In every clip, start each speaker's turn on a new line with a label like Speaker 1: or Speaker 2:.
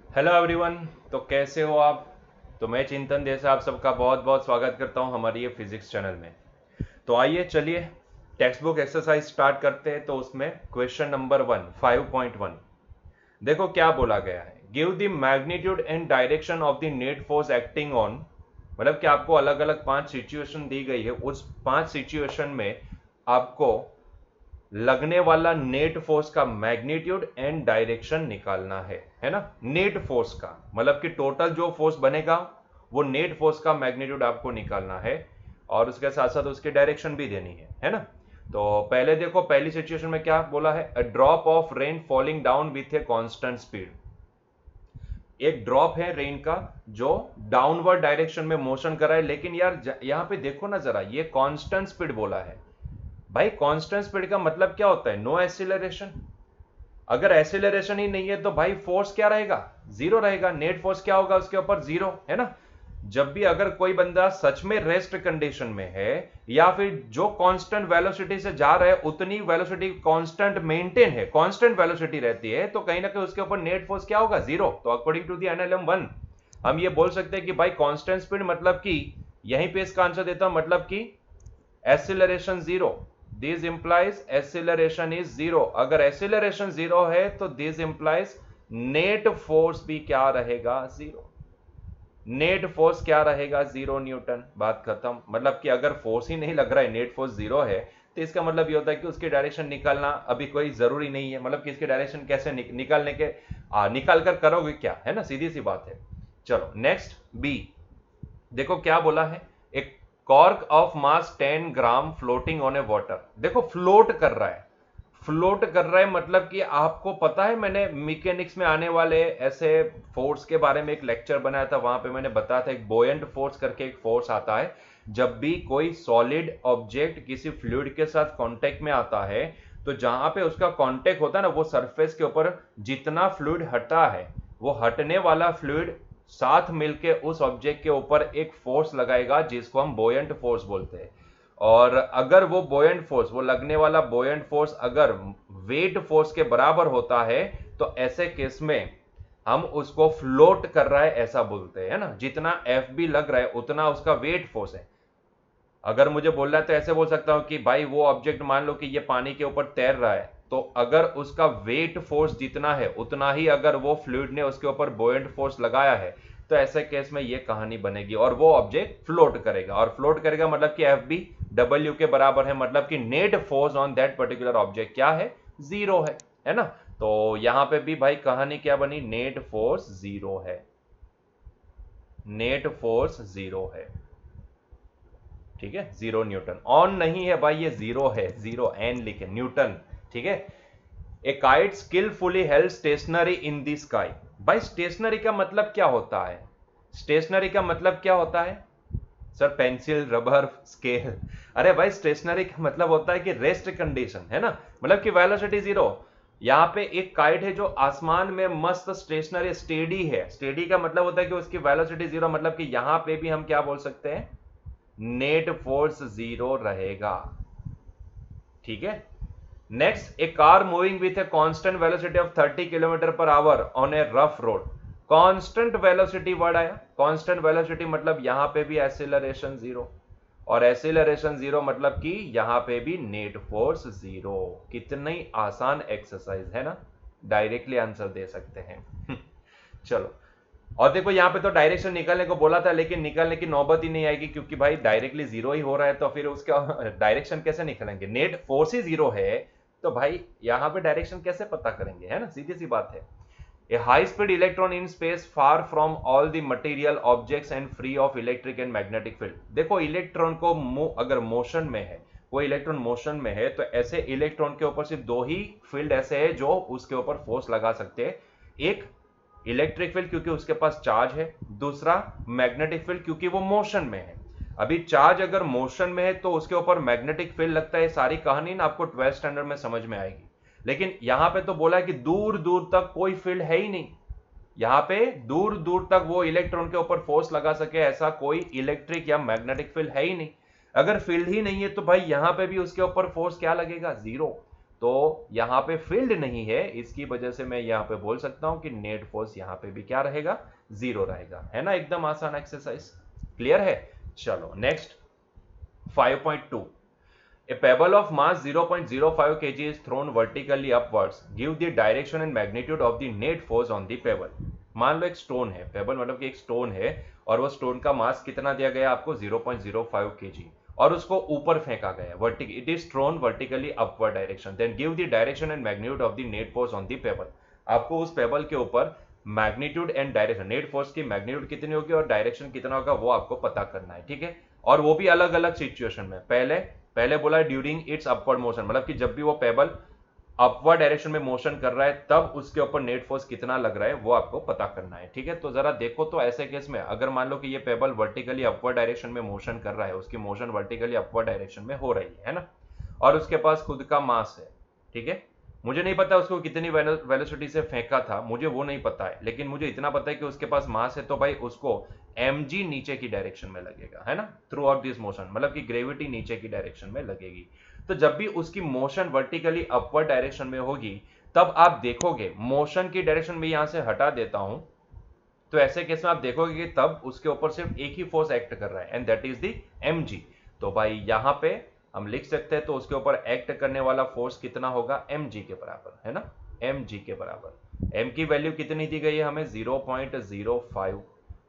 Speaker 1: Hello everyone. तो कैसे हो आप? तो मैं चिंतन देसाई आप सबका बहुत बहुत स्वागत करता हूं हमारी ये फिजिक्स चैनल में। तो आइए चलिए टेक्स्ट बुक एक्सरसाइज स्टार्ट करते हैं। तो उसमें क्वेश्चन नंबर 5.1 देखो क्या बोला गया है। Give the magnitude and direction of the net force acting on, मतलब कि आपको अलग अलग 5 सिचुएशन दी गई है। उस 5 सिचुएशन में आपको लगने वाला नेट फोर्स का मैग्नीट्यूड एंड डायरेक्शन निकालना है ना। नेट फोर्स का मतलब कि टोटल जो फोर्स बनेगा वो नेट फोर्स का मैग्नीट्यूड आपको निकालना है और उसके साथ साथ उसकी डायरेक्शन भी देनी है ना। तो पहले देखो, पहली सिचुएशन में क्या बोला है, a drop of rain falling down with a constant speed. एक ड्रॉप है रेन का जो डाउनवर्ड डायरेक्शन में मोशन कर रहा है, लेकिन यार यहां पे देखो ना जरा, ये कांस्टेंट स्पीड बोला है। भाई कांस्टेंट स्पीड का मतलब क्या होता है? No acceleration. अगर एक्सीलरेशन ही नहीं है तो भाई फोर्स क्या रहेगा? जीरो रहेगा। नेट फोर्स क्या होगा उसके ऊपर? जीरो, है ना। जब भी अगर कोई बंदा सच में रेस्ट कंडीशन में है या फिर जो कांस्टेंट वेलोसिटी से जा रहा है उतनी वेलोसिटी कांस्टेंट मेंटेन है, कांस्टेंट वेलोसिटी रहती है, तो कहीं ना कहीं उसके ऊपर नेट फोर्स क्या होगा? जीरो। तो अकॉर्डिंग टू दी एनएलएम 1 हम ये बोल सकते हैं कि भाई कांस्टेंट स्पीड मतलब कि यहीं पे इसका आंसर देता हूं, मतलब कि acceleration zero. This implies acceleration is zero. अगर एक्सीलरेशन जीरो है तो दिस इंप्लाइज नेट फोर्स भी क्या रहेगा? जीरो। नेट फोर्स क्या रहेगा? Zero Newton. बात खत्म। मतलब कि अगर फोर्स ही नहीं लग रहा है, नेट फोर्स जीरो है, तो इसका मतलब ये होता है कि उसकी डायरेक्शन निकालना अभी कोई जरूरी नहीं है। मतलब कि इसकी डायरेक्शन कैसे निकालने के निकाल कर करोगे क्या, है ना, सीधी सी बात है। चलो नेक्स्ट बी। देखो क्या बोला है, एक cork of mass 10 gram floating on A water. देखो फ्लोट कर रहा है। फ्लोट कर रहा है मतलब कि आपको पता है, मैंने मैकेनिक्स में आने वाले ऐसे फोर्स के बारे में एक लेक्चर बनाया था, वहां पे मैंने बताया था एक बोयंट फोर्स करके एक फोर्स आता है। जब भी कोई सॉलिड ऑब्जेक्ट किसी फ्लूइड के साथ कांटेक्ट में आता है, तो जहां पे उसका कांटेक्ट होता है ना, वो सरफेस के ऊपर जितना फ्लूइड हटा है, वो हटने वाला फ्लूइड साथ मिलके उस ऑब्जेक्ट के ऊपर एक फोर्स लगाएगा जिसको हम बोयंट फोर्स बोलते हैं। और अगर वो बोयंट फोर्स, वो लगने वाला बोयंट फोर्स अगर वेट फोर्स के बराबर होता है, तो ऐसे केस में हम उसको फ्लोट कर रहा है ऐसा बोलते हैं, है ना। जितना एफ बी लग रहा है उतना उसका वेट फोर्स है। अगर मुझे बोलना है तो ऐसे बोल सकता हूं कि भाई वो ऑब्जेक्ट मान लो कि ये पानी के ऊपर तैर रहा है, तो अगर उसका वेट फोर्स जितना है उतना ही अगर वो फ्लूइड ने उसके ऊपर बोयंट फोर्स लगाया है, तो ऐसे केस में ये कहानी बनेगी और वो ऑब्जेक्ट फ्लोट करेगा। और फ्लोट करेगा मतलब कि एफ बी डब्ल्यू के बराबर है, मतलब कि net force on that particular object क्या है? जीरो है ना। तो यहां पे भी भाई कहानी क्या बनी? नेट फोर्स जीरो है। नेट फोर्स जीरो है। ठीक है, जीरो न्यूटन। ऑन नहीं है भाई, ये जीरो है, जीरो एन लिखे, न्यूटन। ठीक है। A kite skilfully held stationary in the sky. भाई स्टेशनरी का मतलब क्या होता है? स्टेशनरी का मतलब क्या होता है सर? Pencil, rubber, scale. अरे भाई स्टेशनरी का मतलब होता है कि रेस्ट कंडीशन, है ना। मतलब कि वेलोसिटी जीरो। यहां पे एक काइट है जो आसमान में मस्त स्टेशनरी स्टेडी है। स्टेडी का मतलब होता है कि उसकी वेलोसिटी जीरो, मतलब कि यहां पे भी हम क्या बोल सकते हैं? नेट फोर्स जीरो रहेगा। ठीक है। Next, A car moving with a constant velocity of 30 kilometre per hour on A rough road. Constant velocity word आया। कांस्टेंट वेलोसिटी मतलब यहां पे भी एक्सीलरेशन जीरो, और एक्सीलरेशन जीरो मतलब कि यहां पे भी नेट फोर्स जीरो। कितनी आसान एक्सरसाइज है ना, डायरेक्टली आंसर दे सकते हैं। चलो, और देखो यहां पे तो डायरेक्शन निकालने को बोला था, लेकिन निकालने की नौबत ही नहीं आएगी क्योंकि भाई डायरेक्टली जीरो ही हो रहा है, तो फिर उसका डायरेक्शन कैसे निकालेंगे? नेट फोर्स ही जीरो है, तो भाई यहां पे डायरेक्शन कैसे पता करेंगे, है ना, सीधी सी बात है। A high speed electron in space far from all the material objects and free of electric and magnetic field. देखो इलेक्ट्रॉन को अगर मोशन में है, कोई इलेक्ट्रॉन मोशन में है, तो ऐसे इलेक्ट्रॉन के ऊपर सिर्फ दो ही फील्ड ऐसे है जो उसके ऊपर फोर्स लगा सकते हैं। एक इलेक्ट्रिक फील्ड क्योंकि उसके पास चार्ज है, दूसरा मैग्नेटिक फील्ड क्योंकि वो मोशन में है। अभी चार्ज अगर मोशन में है तो उसके ऊपर मैग्नेटिक फील्ड लगता है। सारी कहानी ना आपको 12th स्टैंडर्ड में समझ में आएगी। लेकिन यहां पे तो बोला है कि दूर दूर तक कोई फील्ड है ही नहीं। यहां पे दूर दूर तक वो इलेक्ट्रॉन के ऊपर फोर्स लगा सके ऐसा कोई इलेक्ट्रिक या मैग्नेटिक फील्ड है ही नहीं। अगर फील्ड ही नहीं है तो भाई यहां पे भी उसके ऊपर फोर्स क्या लगेगा? जीरो। तो यहां पे फील्ड नहीं है, इसकी वजह से मैं यहां पे बोल सकता हूं कि नेट फोर्स यहां पे भी क्या रहेगा, जीरो रहेगा, है ना। एकदम आसान एक्सरसाइज, क्लियर है। चलो next 5.2, A pebble of mass 0.05 kg is thrown vertically upwards. Give the direction and magnitude of the net force on the pebble. मान लो एक स्टोन है, पेबल मतलब कि एक स्टोन है, और वो स्टोन का मास कितना दिया गया आपको 0.05 kg, और उसको ऊपर फेंका गया vertical, it is thrown vertically upward direction, then give the direction and magnitude of the net force on the pebble. आपको उस पेबल के ऊपर magnitude and direction, net force की मैग्नीट्यूड कितनी होगी और डायरेक्शन कितना होगा वो आपको पता करना है, ठीक है। और वो भी अलग अलग सिचुएशन में, पहले पहले बोला ड्यूरिंग इट्स अपवर्ड मोशन, मतलब कि जब भी वो पेबल अपवर्ड डायरेक्शन में मोशन कर रहा है तब उसके ऊपर नेट फोर्स कितना लग रहा है वो आपको पता करना है, ठीक है। तो जरा देखो, तो ऐसे केस में अगर मान लो कि ये पेबल वर्टिकली अपवर्ड डायरेक्शन में मोशन कर रहा है, उसकी मोशन वर्टिकली अपवर्ड डायरेक्शन में हो रही है ना, और उसके पास खुद का मास है, ठीक है। मुझे नहीं पता उसको कितनी वेलोसिटी से फेंका था, मुझे वो नहीं पता है, लेकिन मुझे इतना पता है कि उसके पास मास है, तो भाई उसको mg नीचे की डायरेक्शन में लगेगा, है ना, थ्रू आउट दिस मोशन, मतलब कि ग्रेविटी नीचे की डायरेक्शन में लगेगी। तो जब भी उसकी मोशन वर्टिकली अपवर्ड डायरेक्शन में होगी, तब आप देखोगे मोशन की डायरेक्शन में यहां से हटा देता हूं, तो ऐसे केस में आप देखोगे कि तब उसके ऊपर सिर्फ एक ही फोर्स एक्ट कर रहा है, and that is the mg। तो भाई यहां पे हम लिख सकते हैं, तो उसके ऊपर एक्ट करने वाला फोर्स कितना होगा, mg के बराबर, है ना, mg के बराबर। m की वैल्यू कितनी दी गई है हमें 0.05,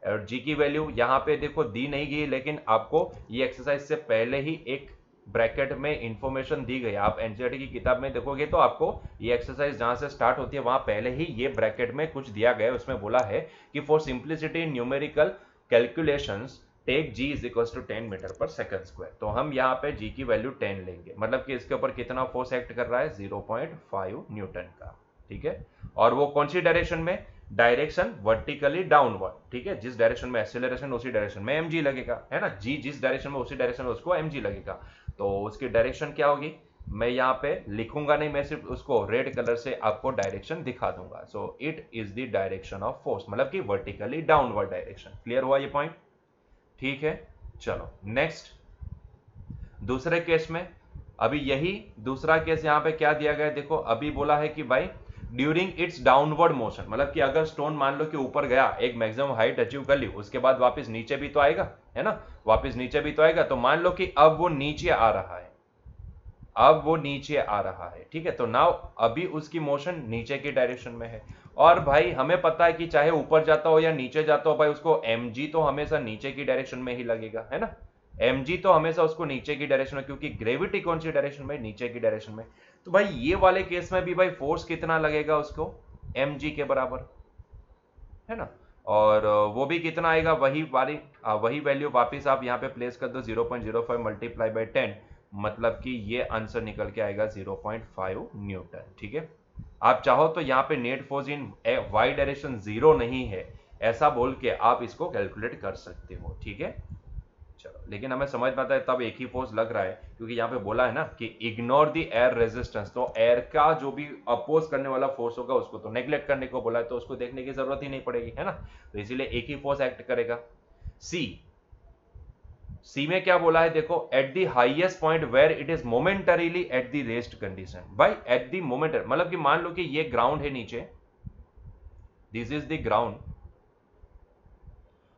Speaker 1: और g की वैल्यू यहां पे देखो दी नहीं गई, लेकिन आपको ये एक्सरसाइज से पहले ही एक ब्रैकेट में इंफॉर्मेशन दी गई। आप एनसीईआरटी की किताब में देखोगे तो आपको ये एक्सरसाइज जहां से स्टार्ट होती है वहां पहले ही ये ब्रैकेट में कुछ दिया गया है, उसमें बोला है कि for simplicity in numerical calculations take g is equal to 10 metre per second square. तो हम यहाँ पे g की वैल्यू 10 लेंगे, मतलब कि इसके ऊपर कितना फोर्स एक्ट कर रहा है, 0.5 न्यूटन का, ठीक है। और वो कौन सी डायरेक्शन में, डायरेक्शन वर्टिकली डाउनवर्ड, ठीक है। जिस डायरेक्शन में एक्सेलरेशन उसी डायरेक्शन में mg लगेगा, है ना, g जिस डायरेक्शन में उसी डायरेक्शन में उसको mg लगेगा। तो उसकी डायरेक्शन क्या होगी, मैं यहाँ पे लिखूंगा नहीं, मैं सिर्फ उसको रेड कलर से आपको डायरेक्शन दिखा दूंगा। So it is the direction of force, मतलब कि वर्टिकली डाउनवर्ड डायरेक्शन। क्लियर हुआ ये पॉइंट, ठीक है। चलो नेक्स्ट दूसरे केस में, अभी यही दूसरा केस यहां पे क्या दिया गया देखो, अभी बोला है कि भाई ड्यूरिंग इट्स डाउनवर्ड मोशन, मतलब कि अगर स्टोन मान लो कि ऊपर गया, एक मैक्सिमम हाइट अचीव कर ली, उसके बाद वापस नीचे भी तो आएगा, है ना, वापस नीचे भी तो आएगा। तो मान लो कि अब वो नीचे आ रहा है, अब वो नीचे आ रहा है, ठीक है। तो नाउ अभी उसकी मोशन नीचे की डायरेक्शन में है, और भाई हमें पता है कि चाहे ऊपर जाता हो या नीचे जाता हो, भाई उसको mg तो हमेशा नीचे की डायरेक्शन में ही लगेगा, है ना, mg तो हमेशा उसको नीचे की डायरेक्शन में, क्योंकि ग्रेविटी कौन सी डायरेक्शन में, नीचे की डायरेक्शन में। तो भाई ये वाले केस में भी भाई फोर्स कितना लगेगा उसको, mg के बराबर, है ना। और वो भी कितना आएगा, वही वैल्यू वापिस आप यहाँ पे प्लेस कर दो, 0.05 मल्टीप्लाई बाई 10, मतलब कि ये आंसर निकल के आएगा 0.5 न्यूटन, ठीक है। आप चाहो तो यहाँ पे net force in Y direction zero नहीं है ऐसा बोल के आप इसको कैलकुलेट कर सकते हो, ठीक है। चलो, लेकिन हमें समझ में आता है तब एक ही फोर्स लग रहा है, क्योंकि यहाँ पे बोला है ना कि इग्नोर द एयर रेजिस्टेंस, तो एयर का जो भी अपोज करने वाला फोर्स होगा उसको तो नेग्लेक्ट करने को बोला है, तो उसको देखने की जरूरत ही नहीं पड़ेगी, है ना। तो इसीलिए एक ही फोर्स एक्ट करेगा। सी में क्या बोला है देखो, at the highest point where it is momentarily at the rest condition. भाई एट द मोमेंट मतलब कि मान लो कि ये ग्राउंड है नीचे, दिस इज द ग्राउंड,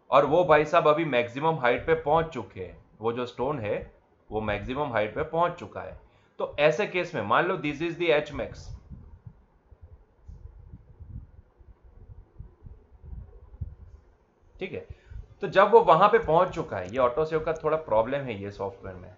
Speaker 1: और वो भाई साहब अभी मैक्सिमम हाइट पे पहुंच चुके हैं, वो जो स्टोन है वो मैक्सिमम हाइट पे पहुंच चुका है। तो ऐसे केस में मान लो this is the H max, ठीक है। तो जब वो वहां पे पहुंच चुका है, ये ऑटोसेव का थोड़ा प्रॉब्लम है ये सॉफ्टवेयर में,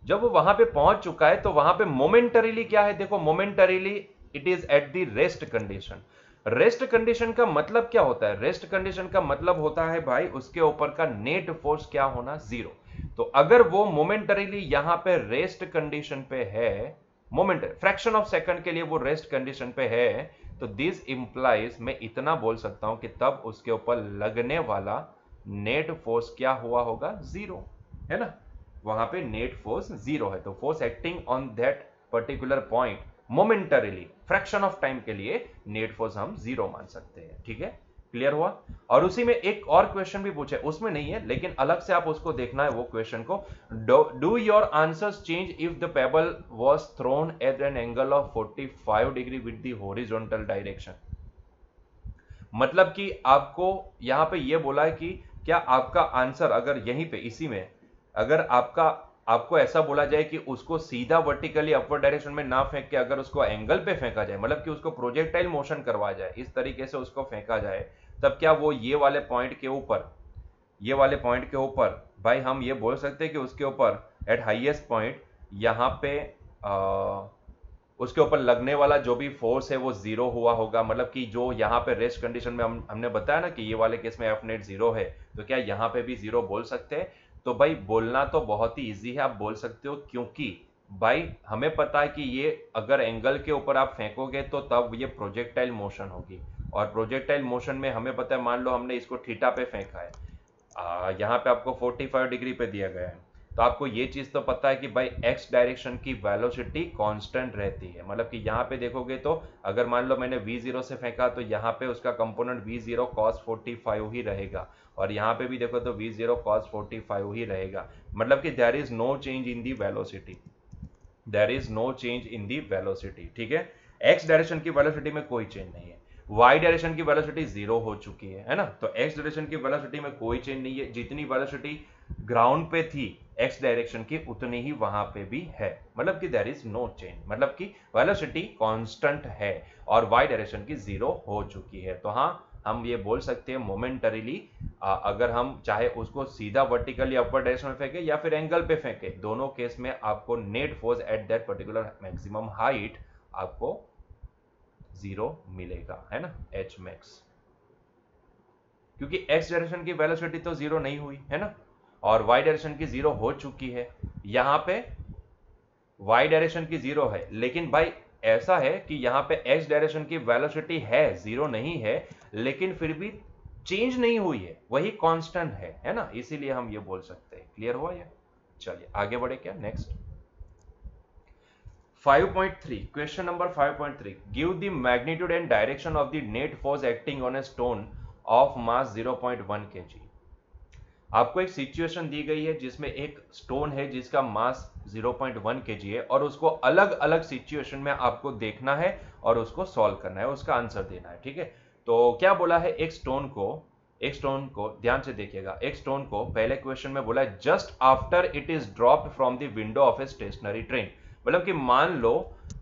Speaker 1: जब वो वहां पे पहुंच चुका है तो वहां पे मोमेंटरीली क्या है देखो, momentarily it is eight the rest condition. Rest condition का मतलब क्या होता है, रेस्ट कंडीशन का मतलब होता है भाई उसके ऊपर का नेट फोर्स क्या होना, जीरो। तो अगर वो मोमेंटरीली यहां पे रेस्ट कंडीशन पे है, मोमेंट फ्रैक्शन ऑफ सेकंड के लिए वो रेस्ट कंडीशन पे है, तो दिस इंप्लाइज मैं इतना बोल सकता हूं कि तब उसके ऊपर लगने वाला नेट फोर्स क्या हुआ होगा, जीरो, है ना। वहां पे नेट फोर्स जीरो है, तो force acting on that particular point momentarily fraction of time के लिए नेट फोर्स हम जीरो मान सकते हैं, ठीक है। क्लियर हुआ? और उसी में एक और क्वेश्चन भी पूछे, उसमें नहीं है लेकिन अलग से आप उसको देखना है वो क्वेश्चन को। Do your answers change if the pebble was thrown at an angle of 45 degree with the horizontal direction. मतलब कि आपको यहां पे ये बोला है कि क्या आपका आंसर अगर यहीं पे इसी में अगर आपको ऐसा बोला जाए कि उसको सीधा वर्टिकली अपवर्ड डायरेक्शन में ना फेंक के अगर उसको एंगल पे फेंका जाए, मतलब कि उसको प्रोजेक्टाइल मोशन करवा जाए, इस तरीके से उसको फेंका जाए, तब क्या वो ये वाले पॉइंट के ऊपर भाई हम ये बोल सकते हैं कि उसके ऊपर एट हाईएस्ट पॉइंट यहाँ पे उसके ऊपर लगने वाला जो भी फोर्स है वो जीरो हुआ होगा। मतलब कि जो यहाँ पे रेस्ट कंडीशन में हमने बताया ना कि ये वाले केस में एफ नेट जीरो है, तो क्या यहाँ पे भी जीरो बोल सकते हैं? तो भाई बोलना तो बहुत ही इजी है, आप बोल सकते हो, क्योंकि भाई हमें पता है कि ये अगर एंगल के ऊपर आप फेंकोगे तो तब ये प्रोजेक्टाइल मोशन होगी, और प्रोजेक्टाइल मोशन में हमें पता है, मान लो हमने इसको थीटा पे फेंका है, यहाँ पे आपको 45 डिग्री पे दिया गया है, तो आपको ये चीज तो पता है कि भाई एक्स डायरेक्शन की वेलोसिटी कांस्टेंट रहती है। मतलब कि यहाँ पे देखोगे तो अगर मान लो मैंने v0 से फेंका तो यहाँ पे उसका कंपोनेंट v0 cos 45 ही रहेगा, और यहाँ पे भी देखो तो v0 cos 45 ही रहेगा। मतलब कि there is no change in the velocity, there is no change in the velocity. ठीक है, एक्स डायरेक्शन की वेलोसिटी में कोई चेंज नहीं है, वाई डायरेक्शन की वेलोसिटी जीरो हो चुकी है ना, तो एक्स डायरेक्शन की वेलोसिटी में कोई चेंज नहीं है, जितनी वेलोसिटी ग्राउंड पे थी एक्स डायरेक्शन की उतनी ही वहां पे भी है। मतलब कि देयर इज नो चेंज, मतलब कि वेलोसिटी कांस्टेंट है और वाई डायरेक्शन की जीरो हो चुकी है। तो हाँ, हम ये बोल सकते हैं मोमेंटरीली अगर हम चाहे उसको सीधा वर्टिकली अपवर्ड डायरेक्शन में फेंके या फिर एंगल पे फेंके, दोनों केस में आपको net force at that particular maximum height आपको जीरो मिलेगा, है ना, एच मैक्स। क्योंकि एक्स डायरेक्शन की वेलोसिटी तो जीरो नहीं हुई है ना, और वाई डायरेक्शन की जीरो हो चुकी है। यहां पे वाई डायरेक्शन की जीरो है, लेकिन भाई ऐसा है कि यहां पे एक्स डायरेक्शन की वेलोसिटी है, जीरो नहीं है, लेकिन फिर भी चेंज नहीं हुई है, वही कांस्टेंट है ना, इसीलिए हम ये बोल सकते हैं। क्लियर हुआ ये? चलिए आगे बढ़े क्या, next 5.3, question number 5.3, give the magnitude and direction of the net force acting on a stone of mass 0.1 kg। आपको एक सिचुएशन दी गई है जिसमें एक स्टोन है जिसका मास 0.1 kg है, और उसको अलग अलग सिचुएशन में आपको देखना है और उसको सॉल्व करना है, उसका आंसर देना है। ठीक है, तो क्या बोला है, एक स्टोन को ध्यान से देखिएगा, एक स्टोन को पहले क्वेश्चन में बोला है just after it is dropped from the window of a stationary train. मतलब कि मान लो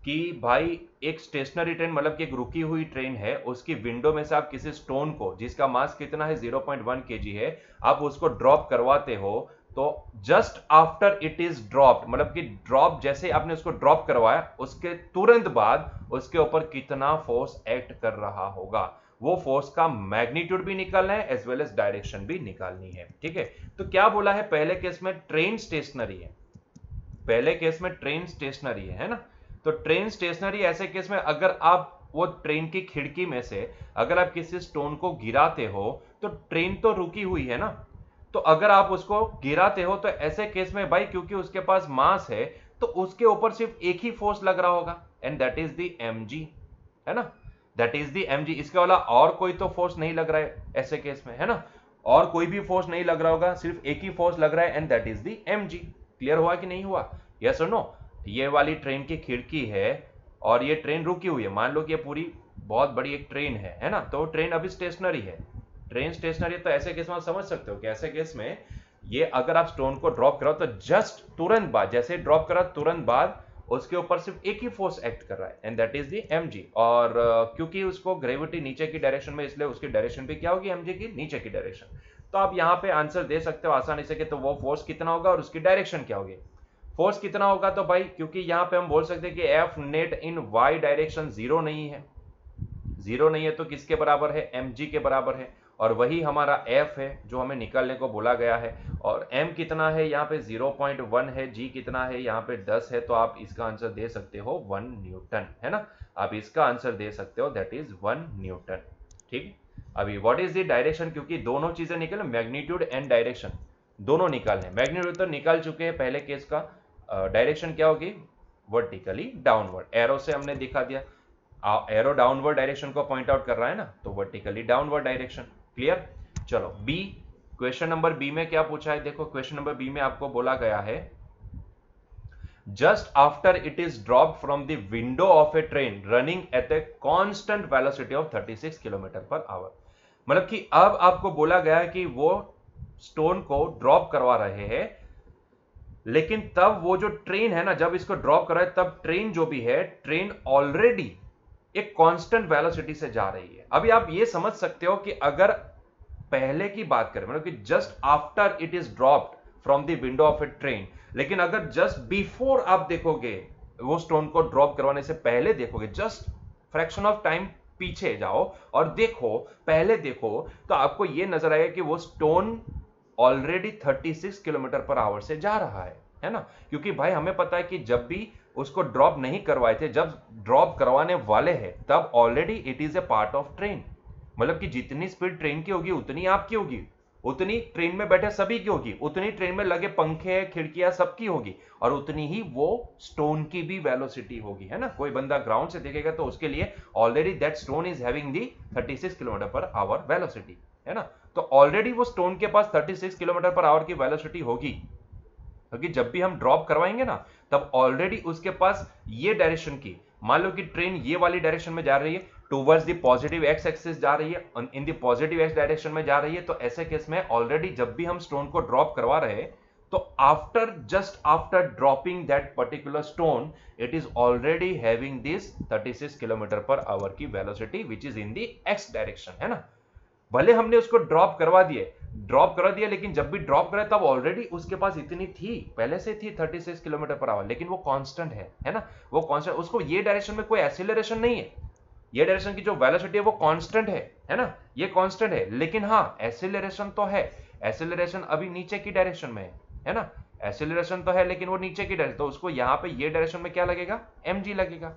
Speaker 1: कि भाई एक स्टेशनरी ट्रेन, मतलब कि एक रुकी हुई ट्रेन है, उसकी विंडो में से आप किसी स्टोन को जिसका मास कितना है 0.1 kg है, आप उसको ड्रॉप करवाते हो, तो just after it is dropped, मतलब कि ड्रॉप जैसे आपने उसको ड्रॉप करवाया उसके तुरंत बाद उसके ऊपर कितना फोर्स एक्ट कर रहा होगा, वो फोर्स का मैग्नीट्यूड भी निकालना है एज वेल एज डायरेक्शन भी निकालनी है। ठीक है, तो क्या बोला है, पहले केस में ट्रेन स्टेशनरी है, पहले केस में ट्रेन स्टेशनरी है ना, तो ट्रेन स्टेशनरी ऐसे केस में अगर आप वो ट्रेन की खिड़की में से अगर आप किसी स्टोन को गिराते हो तो ट्रेन तो रुकी हुई है ना, तो अगर आप उसको गिराते हो तो ऐसे केस में भाई क्योंकि उसके पास मास है तो उसके ऊपर सिर्फ एक ही फोर्स लग रहा होगा, and that is the mg, है ना, दैट इज द mg। इसके वाला और कोई तो फोर्स नहीं लग रहा है ऐसे केस में, है ना, और कोई भी फोर्स नहीं लग रहा होगा, सिर्फ एक ही फोर्स लग रहा है, and that is the mg। Clear हुआ कि नहीं हुआ, यस और नो? ये वाली ट्रेन की खिड़की है और ये ट्रेन रुकी हुई है, मान लो कि ये पूरी बहुत बड़ी एक ट्रेन है ना, तो ट्रेन अभी स्टेशनरी है, ट्रेन स्टेशनरी, तो ऐसे केस में आप समझ सकते हो कि ऐसे केस में ये अगर आप स्टोन को ड्रॉप कराओ तो जस्ट तुरंत बाद, जैसे ड्रॉप करा तुरंत बाद उसके ऊपर सिर्फ एक ही फोर्स एक्ट कर रहा है, and that is the mg। और क्योंकि उसको ग्रेविटी नीचे की डायरेक्शन में, इसलिए उसकी डायरेक्शन भी क्या होगी, mg की नीचे की डायरेक्शन। तो आप यहाँ पे आंसर दे सकते हो आसानी से कि तो वो फोर्स कितना होगा और उसकी डायरेक्शन क्या होगी। फोर्स कितना होगा, तो भाई क्योंकि यहाँ पे हम बोल सकते हैं कि F net in Y direction zero नहीं है, जीरो नहीं है तो किसके बराबर है, mg के बराबर है, और वही हमारा f है जो हमें निकालने को बोला गया है, और m कितना है यहाँ पे 0.1 है, g कितना है यहाँ पे 10 है, तो आप इसका आंसर दे सकते हो 1 न्यूटन, है ना, आप इसका आंसर दे सकते हो दैट इज 1 न्यूटन। ठीक, अभी व्हाट इज द डायरेक्शन, क्योंकि दोनों चीजें निकल, मैग्नीट्यूड एंड डायरेक्शन दोनों निकालने, मैग्नीट्यूड तो निकाल चुके हैं पहले केस का, डायरेक्शन क्या होगी, वर्टिकली डाउनवर्ड, एरो से हमने दिखा दिया। एरो डाउनवर्ड डायरेक्शन को पॉइंट आउट कर रहा है ना, तो वर्टिकली डाउनवर्ड डायरेक्शन। क्लियर? चलो बी, क्वेश्चन नंबर बी में क्या पूछा है, देखो क्वेश्चन नंबर बी में आपको बोला गया है just after it is dropped from the window of a train running at a constant velocity of 36 kilometre per our. मतलब कि अब आपको बोला गया है कि वो स्टोन को ड्रॉप करवा रहे हैं, लेकिन तब वो जो ट्रेन है ना, जब इसको ड्रॉप कर रहा है तब ट्रेन जो भी है, ट्रेन ऑलरेडी एक कांस्टेंट वेलोसिटी से जा रही है। अभी आप ये समझ सकते हो कि अगर पहले की बात करें, मतलब कि just after it is dropped from the window of a train, लेकिन अगर जस्ट बिफोर आप देखोगे, वो स्टोन को ड्रॉप करवाने से पहले देखोगे, जस्ट फ्रैक्शन ऑफ टाइम पीछे जाओ और देखो, पहले देखो, तो आपको यह नजर आएगा कि वो stone already 36 kilometre per our से जा रहा है ना। क्योंकि भाई हमें पता है कि जब भी उसको ड्रॉप नहीं करवाए थे, जब ड्रॉप करवाने वाले हैं तब already it is a part of train. मतलब कि जितनी स्पीड ट्रेन की होगी उतनी आपकी होगी, उतनी ट्रेन में बैठे सभी की होगी, उतनी ट्रेन में लगे पंखे खिड़कियां सबकी होगी, और उतनी ही वो स्टोन की भी वेलोसिटी होगी, है ना। कोई बंदा ग्राउंड से देखेगा तो उसके लिए already that stone is having the 36 kilometre per our velocity, है ना। तो ऑलरेडी वो स्टोन के पास 36 किलोमीटर पर आवर की वेलोसिटी होगी, क्योंकि जब भी हम ड्रॉप करवाएंगे ना, तब ऑलरेडी उसके पास ये डायरेक्शन की, मान लो कि ट्रेन ये वाली डायरेक्शन में जा रही है, towards the positive x axis जा रही है, in the positive x direction में जा रही है, तो ऐसे केस में ऑलरेडी जब भी हम स्टोन को ड्रॉप करवा रहे हैं, तो after just after dropping that particular stone, it is already having this 36 kilometre per hour की velocity which is in the x direction, है ना। भले हमने उसको ड्रॉप करवा दिया, लेकिन जब भी ड्रॉप करे तब ऑलरेडी उसके पास इतनी थी, पहले से थी 36 किलोमीटर पर आवर, लेकिन वो कांस्टेंट है ना। वो कांस्टेंट, उसको ये डायरेक्शन में कोई एक्सीलरेशन नहीं है, ये डायरेक्शन की जो वेलोसिटी है वो कांस्टेंट है ना, ये कांस्टेंट है। लेकिन हाँ, एक्सीलरेशन तो है, एक्सीलरेशन अभी नीचे की डायरेक्शन में है ना, एक्सीलरेशन तो है लेकिन वो नीचे की डायरेक्शन, तो उसको यहां पे ये डायरेक्शन में क्या लगेगा, mg लगेगा।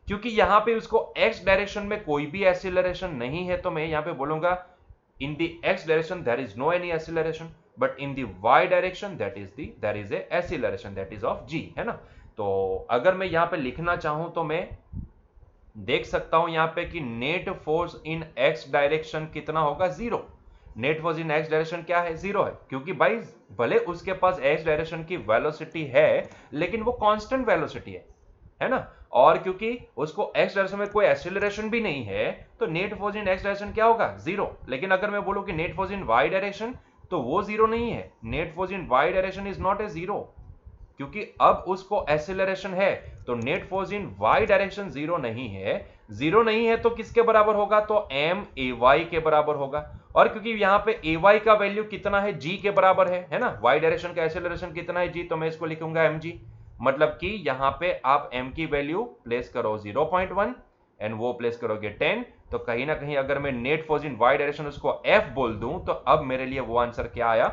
Speaker 1: क्योंकि यहां पे उसको x डायरेक्शन में कोई भी एक्सीलरेशन नहीं है, तो मैं यहां पे बोलूंगा in the x direction there is no any acceleration, but in the y direction there is a acceleration that is of g, है ना। तो अगर मैं यहां पे लिखना चाहूं तो मैं देख सकता हूं यहां पे कि नेट फोर्स इन x डायरेक्शन कितना होगा, 0। नेट फोर्स इन x डायरेक्शन क्या है, 0 है, क्योंकि भाई भले उसके पास x डायरेक्शन की वेलोसिटी है, लेकिन वो कांस्टेंट वेलोसिटी है ना। और क्योंकि उसको x डायरेक्शन में कोई एक्सीलरेशन भी नहीं है, तो नेट फोर्स इन x डायरेक्शन क्या होगा, 0। लेकिन अगर मैं बोलूं कि नेट फोर्स इन y डायरेक्शन, तो वो 0 नहीं है, net force in y direction is not a 0, क्योंकि अब उसको एक्सीलरेशन है, तो नेट फोर्स इन y डायरेक्शन 0 नहीं है। 0 नहीं है तो किसके बराबर होगा, तो m ay के बराबर होगा। और क्योंकि यहां पे ay का वैल्यू कितना है, g के बराबर है ना, y डायरेक्शन का एक्सीलरेशन कितना है, g, तो मैं इसको लिखूंगा mg। मतलब कि यहां पे आप m की वैल्यू प्लेस करो 0.1 एंड वो प्लेस करोगे 10, तो कहीं ना कहीं अगर मैं नेट फोर्स इन y डायरेक्शन उसको f बोल दूं, तो अब मेरे लिए वो आंसर क्या आया,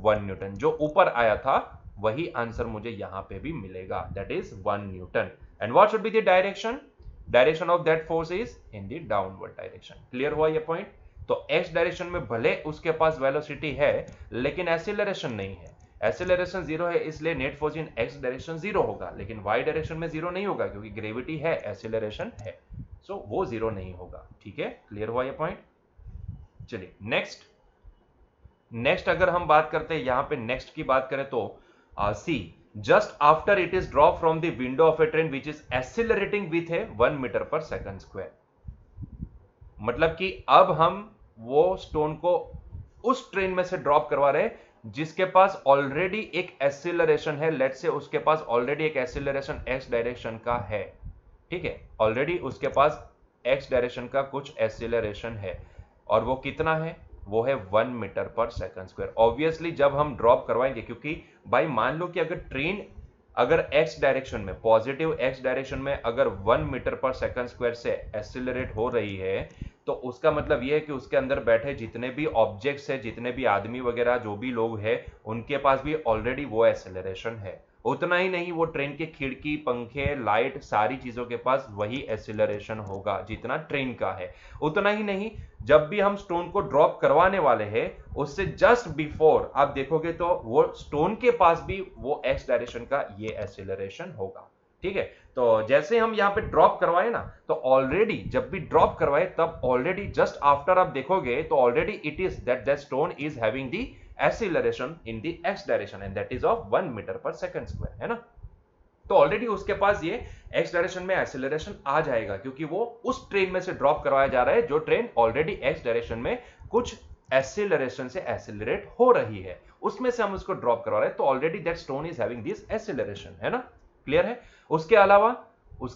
Speaker 1: 1 न्यूटन। जो ऊपर आया था वही आंसर मुझे यहां पे भी मिलेगा, that is 1 Newton. And what should be the direction of that force is in the downward direction. Clear हुआ ये पॉइंट। तो x डायरेक्शन में भले उसके पास वेलोसिटी है, लेकिन एक्सीलरेशन नहीं है, एक्सीलरेशन 0 है, इसलिए नेट फोर्स इन x डायरेक्शन 0 होगा, लेकिन y डायरेक्शन में 0 नहीं होगा, क्योंकि ग्रेविटी है, एक्सीलरेशन है, सो वो 0 नहीं होगा। ठीक है, क्लियर हुआ ये पॉइंट। चलिए नेक्स्ट अगर हम बात करते हैं, यहां पे नेक्स्ट की बात करें तो see, just after it is drop from the window of a train which is accelerating with a 1 metre per second square. मतलब कि अब हम वो स्टोन को उस ट्रेन में से ड्रॉप करवा रहे हैं जिसके पास ऑलरेडी एक एक्सीलरेशन है, लेट्स से उसके पास ऑलरेडी एक एक्सीलरेशन x डायरेक्शन का है, ठीक है, ऑलरेडी उसके पास x डायरेक्शन का कुछ एक्सीलरेशन है, और वो कितना है, वो है 1 metre per second square. Obviously जब हम ड्रॉप करवाएंगे, क्योंकि भाई मान लो कि अगर ट्रेन अगर x डायरेक्शन में, पॉजिटिव x डायरेक्शन में अगर 1 मीटर पर सेकंड स्क्वायर से एक्सीलरेट हो रही है, तो उसका मतलब यह है कि उसके अंदर बैठे जितने भी ऑब्जेक्ट्स है, जितने भी आदमी वगैरह जो भी लोग हैं, उनके पास भी ऑलरेडी वो एक्सीलरेशन है। उतना ही नहीं, वो ट्रेन के खिड़की, पंखे, लाइट, सारी चीजों के पास वही एक्सीलरेशन होगा जितना ट्रेन का है। उतना ही नहीं, जब भी हम स्टोन को ड्रॉप करवाने वाले हैं, उससे जस्ट बिफोर आप देखोगे तो वो स्टोन के पास भी वो एक्स डायरेक्शन का ये एक्सीलरेशन होगा। ठीक है। तो जैसे हम यहाँ पे ड्रॉप करवाए ना, तो ऑलरेडी जब भी ड्रॉप करवाए तब ऑलरेडी जस्ट आफ्टर आप देखोगे तो already it is that stone is having the acceleration in the x direction and that is of 1 metre per second square, है ना। तो ऑलरेडी उसके पास ये एक्स डायरेक्शन में एक्सीलरेशन आ जाएगा, क्योंकि वो उस ट्रेन में से ड्रॉप करवाया जा रहा है जो ट्रेन ऑलरेडी एक्स डायरेक्शन में कुछ एक्सीलरेशन से एक्सीलरेट हो रही है, उसमें से हम उसको ड्रॉप करवा रहे हैं। तो already that stone is having this acceleration, है ना, क्लियर है। उसके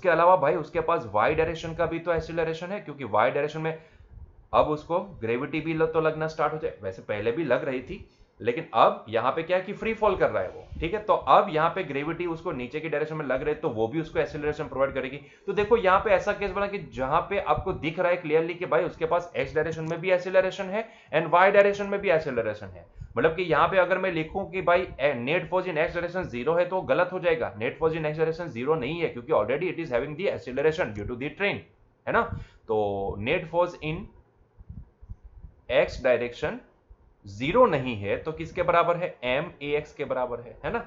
Speaker 1: अलावा भाई उसके पास वाई डायरेक्शन का भी तो एक्सीलरेशन है, क्योंकि वाई डायरेक्शन में अब उसको ग्रेविटी भी तो लगना स्टार्ट हो जाए, वैसे पहले भी लग रही थी, लेकिन अब यहां पे क्या है कि फ्री फॉल कर रहा है वो, ठीक है। तो अब यहां पे ग्रेविटी उसको नीचे की डायरेक्शन में लग रही है, तो वो भी उसको एक्सीलरेशन प्रोवाइड करेगी। तो देखो यहां पे ऐसा केस बना कि जहां पे आपको दिख रहा है क्लियरली कि भाई उसके पास एक्स डायरेक्शन में भी एक्सीलरेशन है एंड वाई डायरेक्शन में भी एक्सीलरेशन है। मतलब कि यहां पे अगर मैं लिखूं कि भाई net force in x direction zero है तो गलत हो जाएगा। Net force in x direction zero नहीं है, क्योंकि already it is having the acceleration due to the train, है ना। तो net force in x direction zero नहीं है तो किसके बराबर है, एम ए एक्स के बराबर है ना।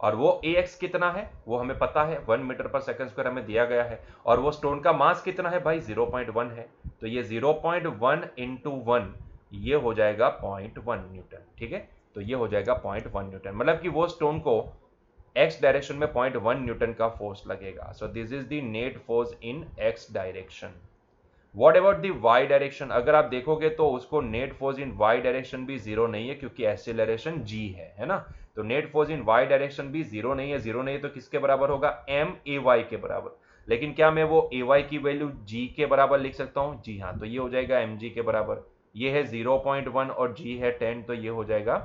Speaker 1: और वो ए एक्स कितना है वो हमें पता है, 1 मीटर पर सेकंड स्क्वायर हमें दिया गया है। और वो स्टोन का मास कितना है भाई, 0.1 है। तो ये 0.1 इंटू 1 ये हो जाएगा 0.1 न्यूटन, ठीक है। तो ये हो जाएगा 0.1 न्यूटन, मतलब कि वो स्टोन को एक्स डायरेक्शन में 0.1 न्यूटन का फोर्स लगेगा। So this is the net force in x direction. What about the y direction, अगर आप देखोगे तो उसको net force in Y direction भी जीरो नहीं है, क्योंकि एक्सीलरेशन जी है ना। तो net force in Y direction भी जीरो नहीं है तो किसके बराबर होगा, एम ए वाई के बराबर। लेकिन क्या मैं वो ए वाई की वैल्यू जी के बराबर लिख सकता हूं, जी हाँ। तो ये हो जाएगा एम जी के बराबर। ये है 0.1 और जी है 10, तो ये हो जाएगा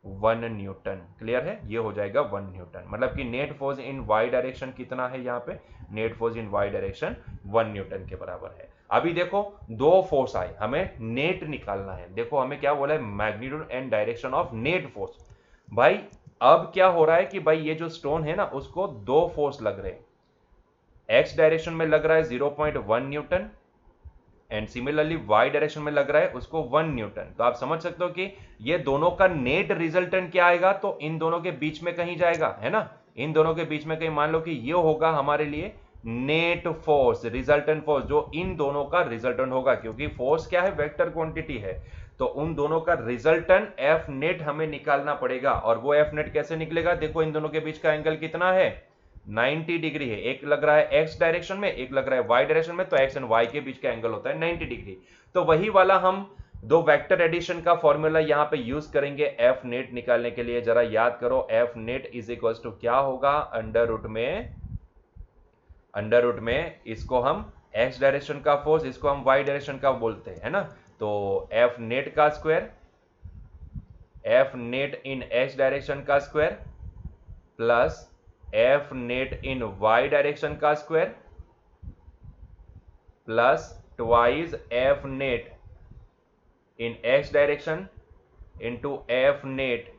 Speaker 1: 1 न्यूटन, क्लियर है। ये हो जाएगा 1 न्यूटन, मतलब कि net force in Y direction कितना है, यहाँ पे net force in Y direction 1 newton के बराबर है। अभी देखो दो फोर्स आए, हमें नेट निकालना है। देखो हमें क्या बोला है, magnitude and direction of net force. भाई अब क्या हो रहा है कि भाई ये जो स्टोन है ना उसको दो फोर्स लग रहे हैं, एक्स डायरेक्शन में लग रहा है 0.1 newton and similarly y direction में लग रहा है उसको 1 न्यूटन। तो आप समझ सकते हो कि ये दोनों का नेट रिजल्टेंट क्या आएगा, तो इन दोनों के बीच में कहीं जाएगा, है ना। इन दोनों के बीच में कहीं, मान लो कि ये होगा हमारे लिए नेट फोर्स, रिजल्टेंट फोर्स, जो इन दोनों का रिजल्टेंट होगा, क्योंकि फोर्स क्या है, वेक्टर क्वांटिटी है। तो उन दोनों का रिजल्टेंट एफ नेट हमें निकालना पड़ेगा। और वो एफ नेट कैसे निकलेगा, देखो इन दोनों के बीच का एंगल कितना है, 90 डिग्री है। एक लग रहा है एक्स डायरेक्शन में, एक लग रहा है वाई डायरेक्शन में, तो एक्स एंड वाई के बीच का एंगल होता है 90 डिग्री। तो वही वाला हम दो वेक्टर एडिशन का फॉर्मूला यहां पे यूज करेंगे एफ नेट निकालने के लिए। जरा याद करो, F net is equal to क्या होगा, अंडर रूट में इसको हम एक्स डायरेक्शन का फोर्स, इसको हम वाई डायरेक्शन का बोलते हैं, है ना। तो एफ नेट का square, F net in x direction का square plus F net in Y direction का square plus twice F net in x direction into F net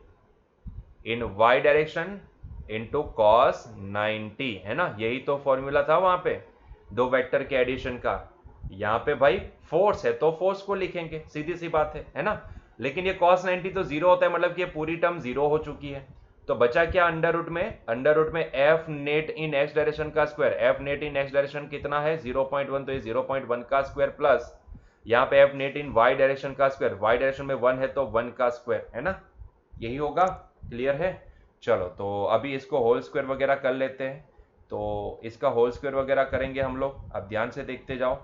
Speaker 1: in Y direction into cos 90, है ना। यही तो formula था वहां पे दो वेक्टर के एडिशन का। यहां पे भाई फोर्स है तो फोर्स को लिखेंगे, सीधी सी बात है ना। लेकिन ये cos 90 तो जीरो होता है, मतलब कि ये पूरी टर्म जीरो हो चुकी है। तो बचा क्या अंडर रूट में F net in x direction का square. F net in x direction कितना है 0.1, तो ये 0.1 का स्क्वायर प्लस यहाँ पे F net in Y direction का स्क्वायर, वाई डायरेक्शन में 1 है तो 1 का स्क्वायर, है ना। यही होगा, क्लियर है। चलो तो अभी इसको होल स्क्वायर वगैरह कर लेते हैं। तो इसका होल स्क्वायर वगैरह करेंगे हम लोग, अब ध्यान से देखते जाओ।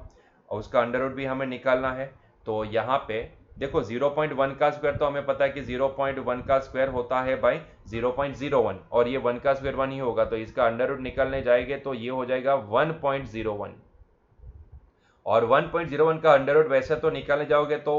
Speaker 1: और उसका अंडर रूट भी हमें निकालना है। तो यहाँ पे देखो 0.1 का स्क्वायर तो हमें पता है कि 0.1 का स्क्वायर होता है भाई 0.01, और ये 1 का स्क्वायर 1 ही होगा। तो इसका अंडर रूट निकलने जाएंगे तो ये हो जाएगा 1.01, और 1.01 का अंडर रूट वैसे तो निकालने जाओगे तो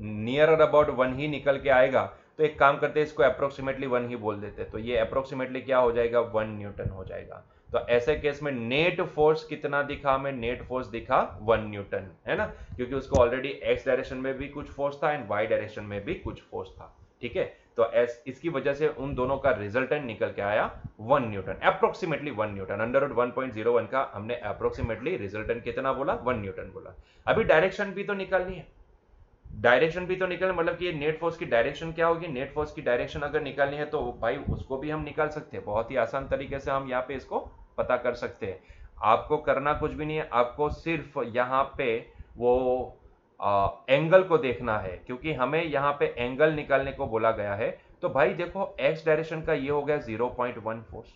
Speaker 1: नियर अबाउट 1 ही निकल के आएगा। तो एक काम करते हैं, इसको अप्रोक्सीमेटली 1 ही बोल देते हैं। तो ये अप्रोक्सीमेटली क्या हो जाएगा, 1 न्यूटन हो जाएगा। तो ऐसे केस में नेट फोर्स कितना दिखा हमें, नेट फोर्स दिखा 1 न्यूटन, है ना, क्योंकि उसको ऑलरेडी एक्स डायरेक्शन में भी कुछ फोर्स था एंड वाई डायरेक्शन में भी कुछ फोर्स था, ठीक है। तो इसकी वजह से उन दोनों का रिजल्टेंट निकल के आया 1 newton, approximately 1 newton. Under root 1.01 का हमने अप्रोक्सीमेटली रिजल्टेंट कितना बोला, 1 न्यूटन बोला। अभी डायरेक्शन भी तो निकालनी है, मतलब कि ये नेट फोर्स की डायरेक्शन क्या होगी। नेट फोर्स की डायरेक्शन अगर निकालनी है तो भाई उसको भी हम निकाल सकते हैं, बहुत ही आसान तरीके से हम यहाँ पे इसको पता कर सकते हैं। आपको करना कुछ भी नहीं है, आपको सिर्फ यहाँ पे वो एंगल को देखना है, क्योंकि हमें यहाँ पे एंगल निकालने को बोला गया है। तो भाई देखो एक्स डायरेक्शन का ये हो गया 0.1 फोर्स,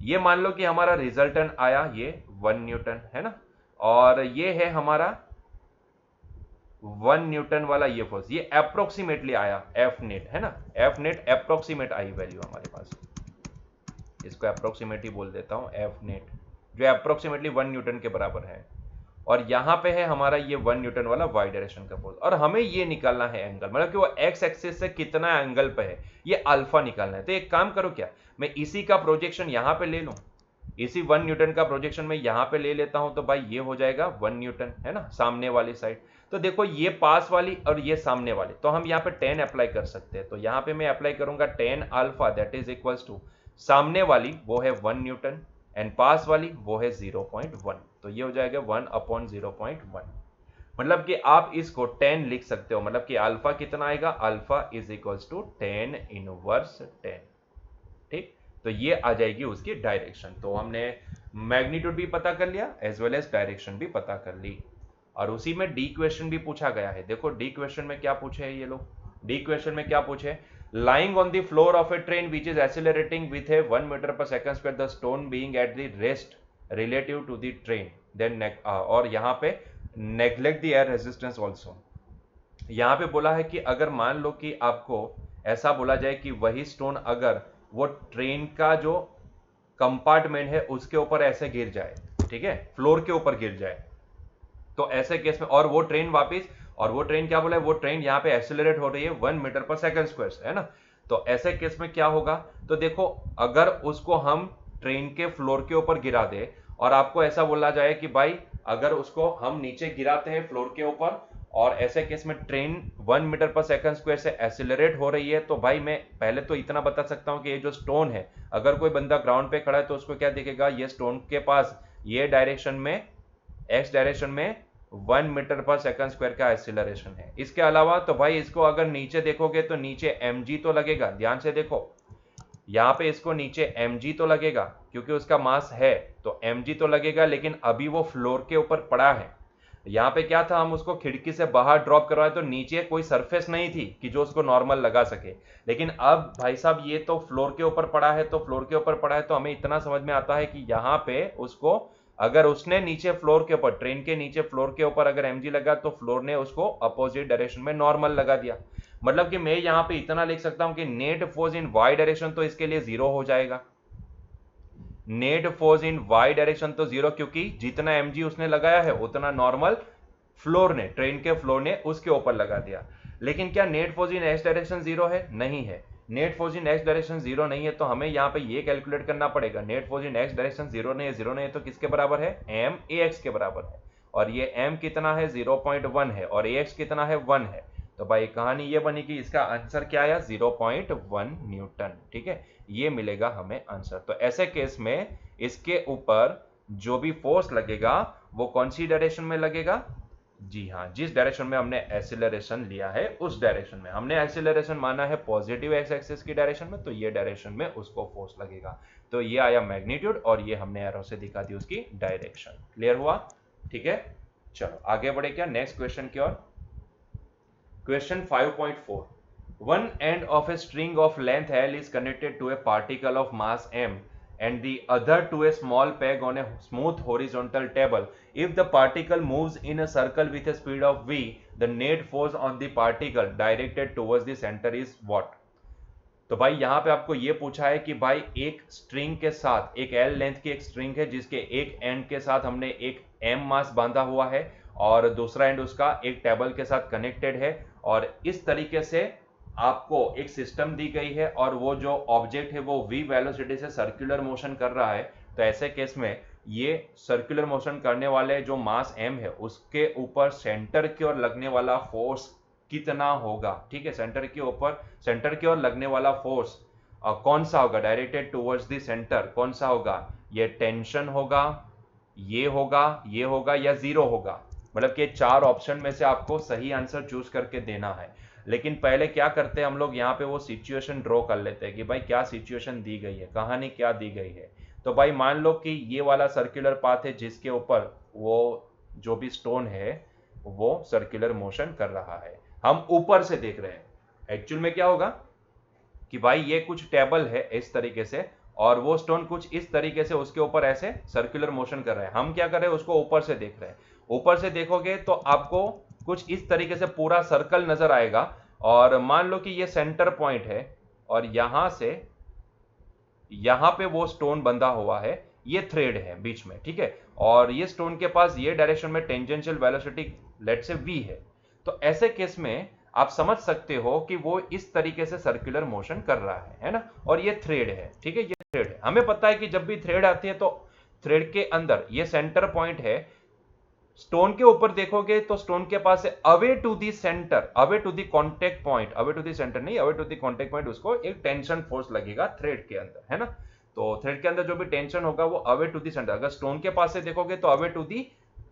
Speaker 1: ये मान लो कि हमारा रिजल्टेंट आया ये 1 न्यूटन है ना, और ये है हमारा 1 न्यूटन वाला ये फोर्स, ये अप्रोक्सीमेटली आया एफ नेट है ना, F net approximate I value हमारे पास, इसको अप्रोक्सीमेट ही बोल देता हूं एफ नेट, जो अप्रोक्सीमेटली 1 न्यूटन के बराबर है। और यहां पे है हमारा ये 1 न्यूटन वाला वाई डायरेक्शन का फोर्स, और हमें ये निकालना है एंगल, मतलब कि वो एक्स एक्सिस से कितना एंगल पे है, ये अल्फा निकालना है। तो एक काम करो, क्या मैं इसी का प्रोजेक्शन यहां पे ले लूं, इसी 1 न्यूटन का प्रोजेक्शन में यहां पे ले लेता हूं, तो भाई ये हो जाएगा 1 न्यूटन है ना, सामने वाली साइड। तो देखो ये पास वाली और ये सामने वाली, तो हम यहाँ पे 10 अप्लाई कर सकते हैं। तो यहाँ पे मैं अप्लाई करूंगा 10 alpha, that is equals to सामने वाली वो है 1 न्यूटन एंड पास वाली वो है 0.1, तो ये हो जाएगा 1/0.1। मतलब कि आप इसको 10 लिख सकते हो, मतलब कि अल्फा कितना आएगा, alpha is equals to 10 inverse 10। ठीक, तो ये आ जाएगी उसकी डायरेक्शन। तो हमने मैग्नीट्यूड भी पता कर लिया एज वेल एज डायरेक्शन भी पता कर ली। और उसी में डी क्वेश्चन भी पूछा गया है। देखो डी क्वेश्चन में क्या पूछे है ये लोग, डी क्वेश्चन में क्या पूछे, lying on the floor of a train which is accelerating with a 1 meter per second square, the stone being at the rest relative to the train, then और यहाँ पे neglect the air resistance also। यहाँ पे बोला है कि अगर मान लो कि आपको ऐसा बोला जाए कि वही स्टोन अगर वो ट्रेन का जो कंपार्टमेंट है उसके ऊपर ऐसे गिर जाए, ठीक है, फ्लोर के ऊपर गिर जाए, तो ऐसे केस में, और वो ट्रेन वापस, और वो ट्रेन क्या बोला है, वो ट्रेन यहाँ पे एक्सेलरेट हो रही है 1 मीटर पर सेकंड स्क्वायर है ना, तो ऐसे केस में क्या होगा, तो देखो अगर उसको हम ट्रेन के फ्लोर के ऊपर गिरा दे और आपको ऐसा बोला जाए कि भाई अगर उसको हम नीचे गिराते हैं फ्लोर के ऊपर, और ऐसे केस में train 1 metre per second square से एक्सेलरेट हो रही है, तो भाई मैं पहले तो इतना बता सकता हूं कि ये जो स्टोन है, अगर कोई बंदा ग्राउंड पे खड़ा है तो उसको क्या दिखेगा, ये स्टोन के पास ये डायरेक्शन में, एक्स डायरेक्शन में 1 मीटर पर सेकंड स्क्वायर का एक्सीलरेशन है। इसके अलावा तो भाई इसको अगर नीचे देखोगे तो नीचे mg तो लगेगा, ध्यान से देखो यहाँ पे इसको नीचे mg तो लगेगा क्योंकि उसका मास है, तो mg तो लगेगा, लेकिन अभी वो फ्लोर के ऊपर पड़ा है। यहाँ पे क्या था, हम उसको खिड़की से बाहर ड्रॉप करवाए तो नीचे कोई सरफेस नहीं थी कि जो उसको नॉर्मल लगा सके, लेकिन अब भाई साहब ये तो फ्लोर के ऊपर पड़ा है, तो फ्लोर के ऊपर पड़ा है तो हमें इतना समझ में आता है कि यहाँ पे उसको अगर उसने नीचे फ्लोर के ऊपर, ट्रेन के नीचे फ्लोर के ऊपर अगर mg लगा तो फ्लोर ने उसको अपोजिट डायरेक्शन में नॉर्मल लगा दिया। मतलब कि मैं यहाँ पे इतना लिख सकता हूं कि net force in Y direction तो इसके लिए 0 हो जाएगा, net force in Y direction तो 0, क्योंकि जितना mg उसने लगाया है उतना नॉर्मल फ्लोर ने, ट्रेन के फ्लोर ने उसके ऊपर लगा दिया। लेकिन क्या net force in x direction 0 है, नहीं है, net force in x direction 0 नहीं है, तो हमें यहाँ पे ये कैलकुलेट करना पड़ेगा, net force in x direction 0 नहीं है, 0 नहीं है तो किसके बराबर है, एम ए एक्स के बराबर है, और ये एम कितना है 0.1 है और ए एक्स कितना है 1 है, तो भाई कहानी ये बनी कि इसका आंसर क्या आया 0.1 न्यूटन। ठीक है, ये मिलेगा हमें आंसर। तो ऐसे केस में इसके ऊपर जो भी फोर्स लगेगा वो कौन सी डायरेक्शन में लगेगा, जी हाँ, जिस डायरेक्शन में हमने एक्सीलरेशन लिया है उस डायरेक्शन में, हमने एक्सीलरेशन माना है पॉजिटिव एक्स एक्सिस की डायरेक्शन में, तो ये डायरेक्शन में उसको फोर्स लगेगा। तो ये आया मैग्नीट्यूड और ये हमने एरो से दिखा दी उसकी डायरेक्शन। क्लियर हुआ? ठीक है, चलो आगे बढ़े क्या नेक्स्ट क्वेश्चन की ओर। Question 5.4, one end of a string of length L is connected to a particle of mass m and the other to a small peg on a smooth horizontal table. If the particle moves in a circle with a speed of v, the net force on the particle directed towards the center is what? तो भाई यहाँ पे आपको ये पूछा है कि भाई एक स्ट्रिंग के साथ, एक एल लेंथ की एक स्ट्रिंग है जिसके एक एंड के साथ हमने एक एम मास बांधा हुआ है और दूसरा एंड उसका एक टेबल के साथ कनेक्टेड है, और इस तरीके से आपको एक सिस्टम दी गई है और वो जो ऑब्जेक्ट है वो v वेलोसिटी से सर्कुलर मोशन कर रहा है। तो ऐसे केस में ये सर्कुलर मोशन करने वाले जो मास m है उसके ऊपर सेंटर की ओर लगने वाला फोर्स कितना होगा। ठीक है, सेंटर के ऊपर, सेंटर की ओर लगने वाला फोर्स कौन सा होगा, डायरेक्टेड टुवर्ड्स द सेंटर कौन सा होगा, ये टेंशन होगा, ये होगा, ये होगा या जीरो होगा। मतलब कि चार ऑप्शन में से आपको सही आंसर चूज करके देना है। लेकिन पहले क्या करते हैं हम लोग, यहाँ पे वो सिचुएशन ड्रॉ कर लेते हैं कि भाई क्या सिचुएशन दी गई है, कहानी क्या दी गई है। तो भाई मान लो कि ये वाला सर्कुलर पाथ है जिसके ऊपर वो जो भी स्टोन है वो सर्कुलर मोशन कर रहा है, हम ऊपर से देख रहे हैं। एक्चुअल में क्या होगा कि भाई ये कुछ टेबल है इस तरीके से और वो स्टोन कुछ इस तरीके से उसके ऊपर ऐसे सर्कुलर मोशन कर रहे हैं, हम क्या कर रहे हैं उसको ऊपर से देख रहे हैं। ऊपर से देखोगे तो आपको कुछ इस तरीके से पूरा सर्कल नजर आएगा और मान लो कि ये सेंटर पॉइंट है और यहां से यहां पे वो स्टोन बंधा हुआ है, ये थ्रेड है बीच में, ठीक है, और ये स्टोन के पास ये डायरेक्शन में टेंजेंशियल वेलोसिटी लेट से v है। तो ऐसे केस में आप समझ सकते हो कि वो इस तरीके से सर्कुलर मोशन कर रहा है ना, और ये थ्रेड है, ठीक है, ये थ्रेड है। हमें पता है कि जब भी थ्रेड आती है तो थ्रेड के अंदर ये सेंटर पॉइंट है, स्टोन के ऊपर देखोगे तो स्टोन के पास है away to the centre, away to the contact point, away to the centre नहीं, away to the contact point, उसको एक टेंशन फोर्स लगेगा थ्रेड के अंदर, है ना। तो थ्रेड के अंदर जो भी टेंशन होगा वो अवे टू दी सेंटर, अगर स्टोन के पास से देखोगे तो away to the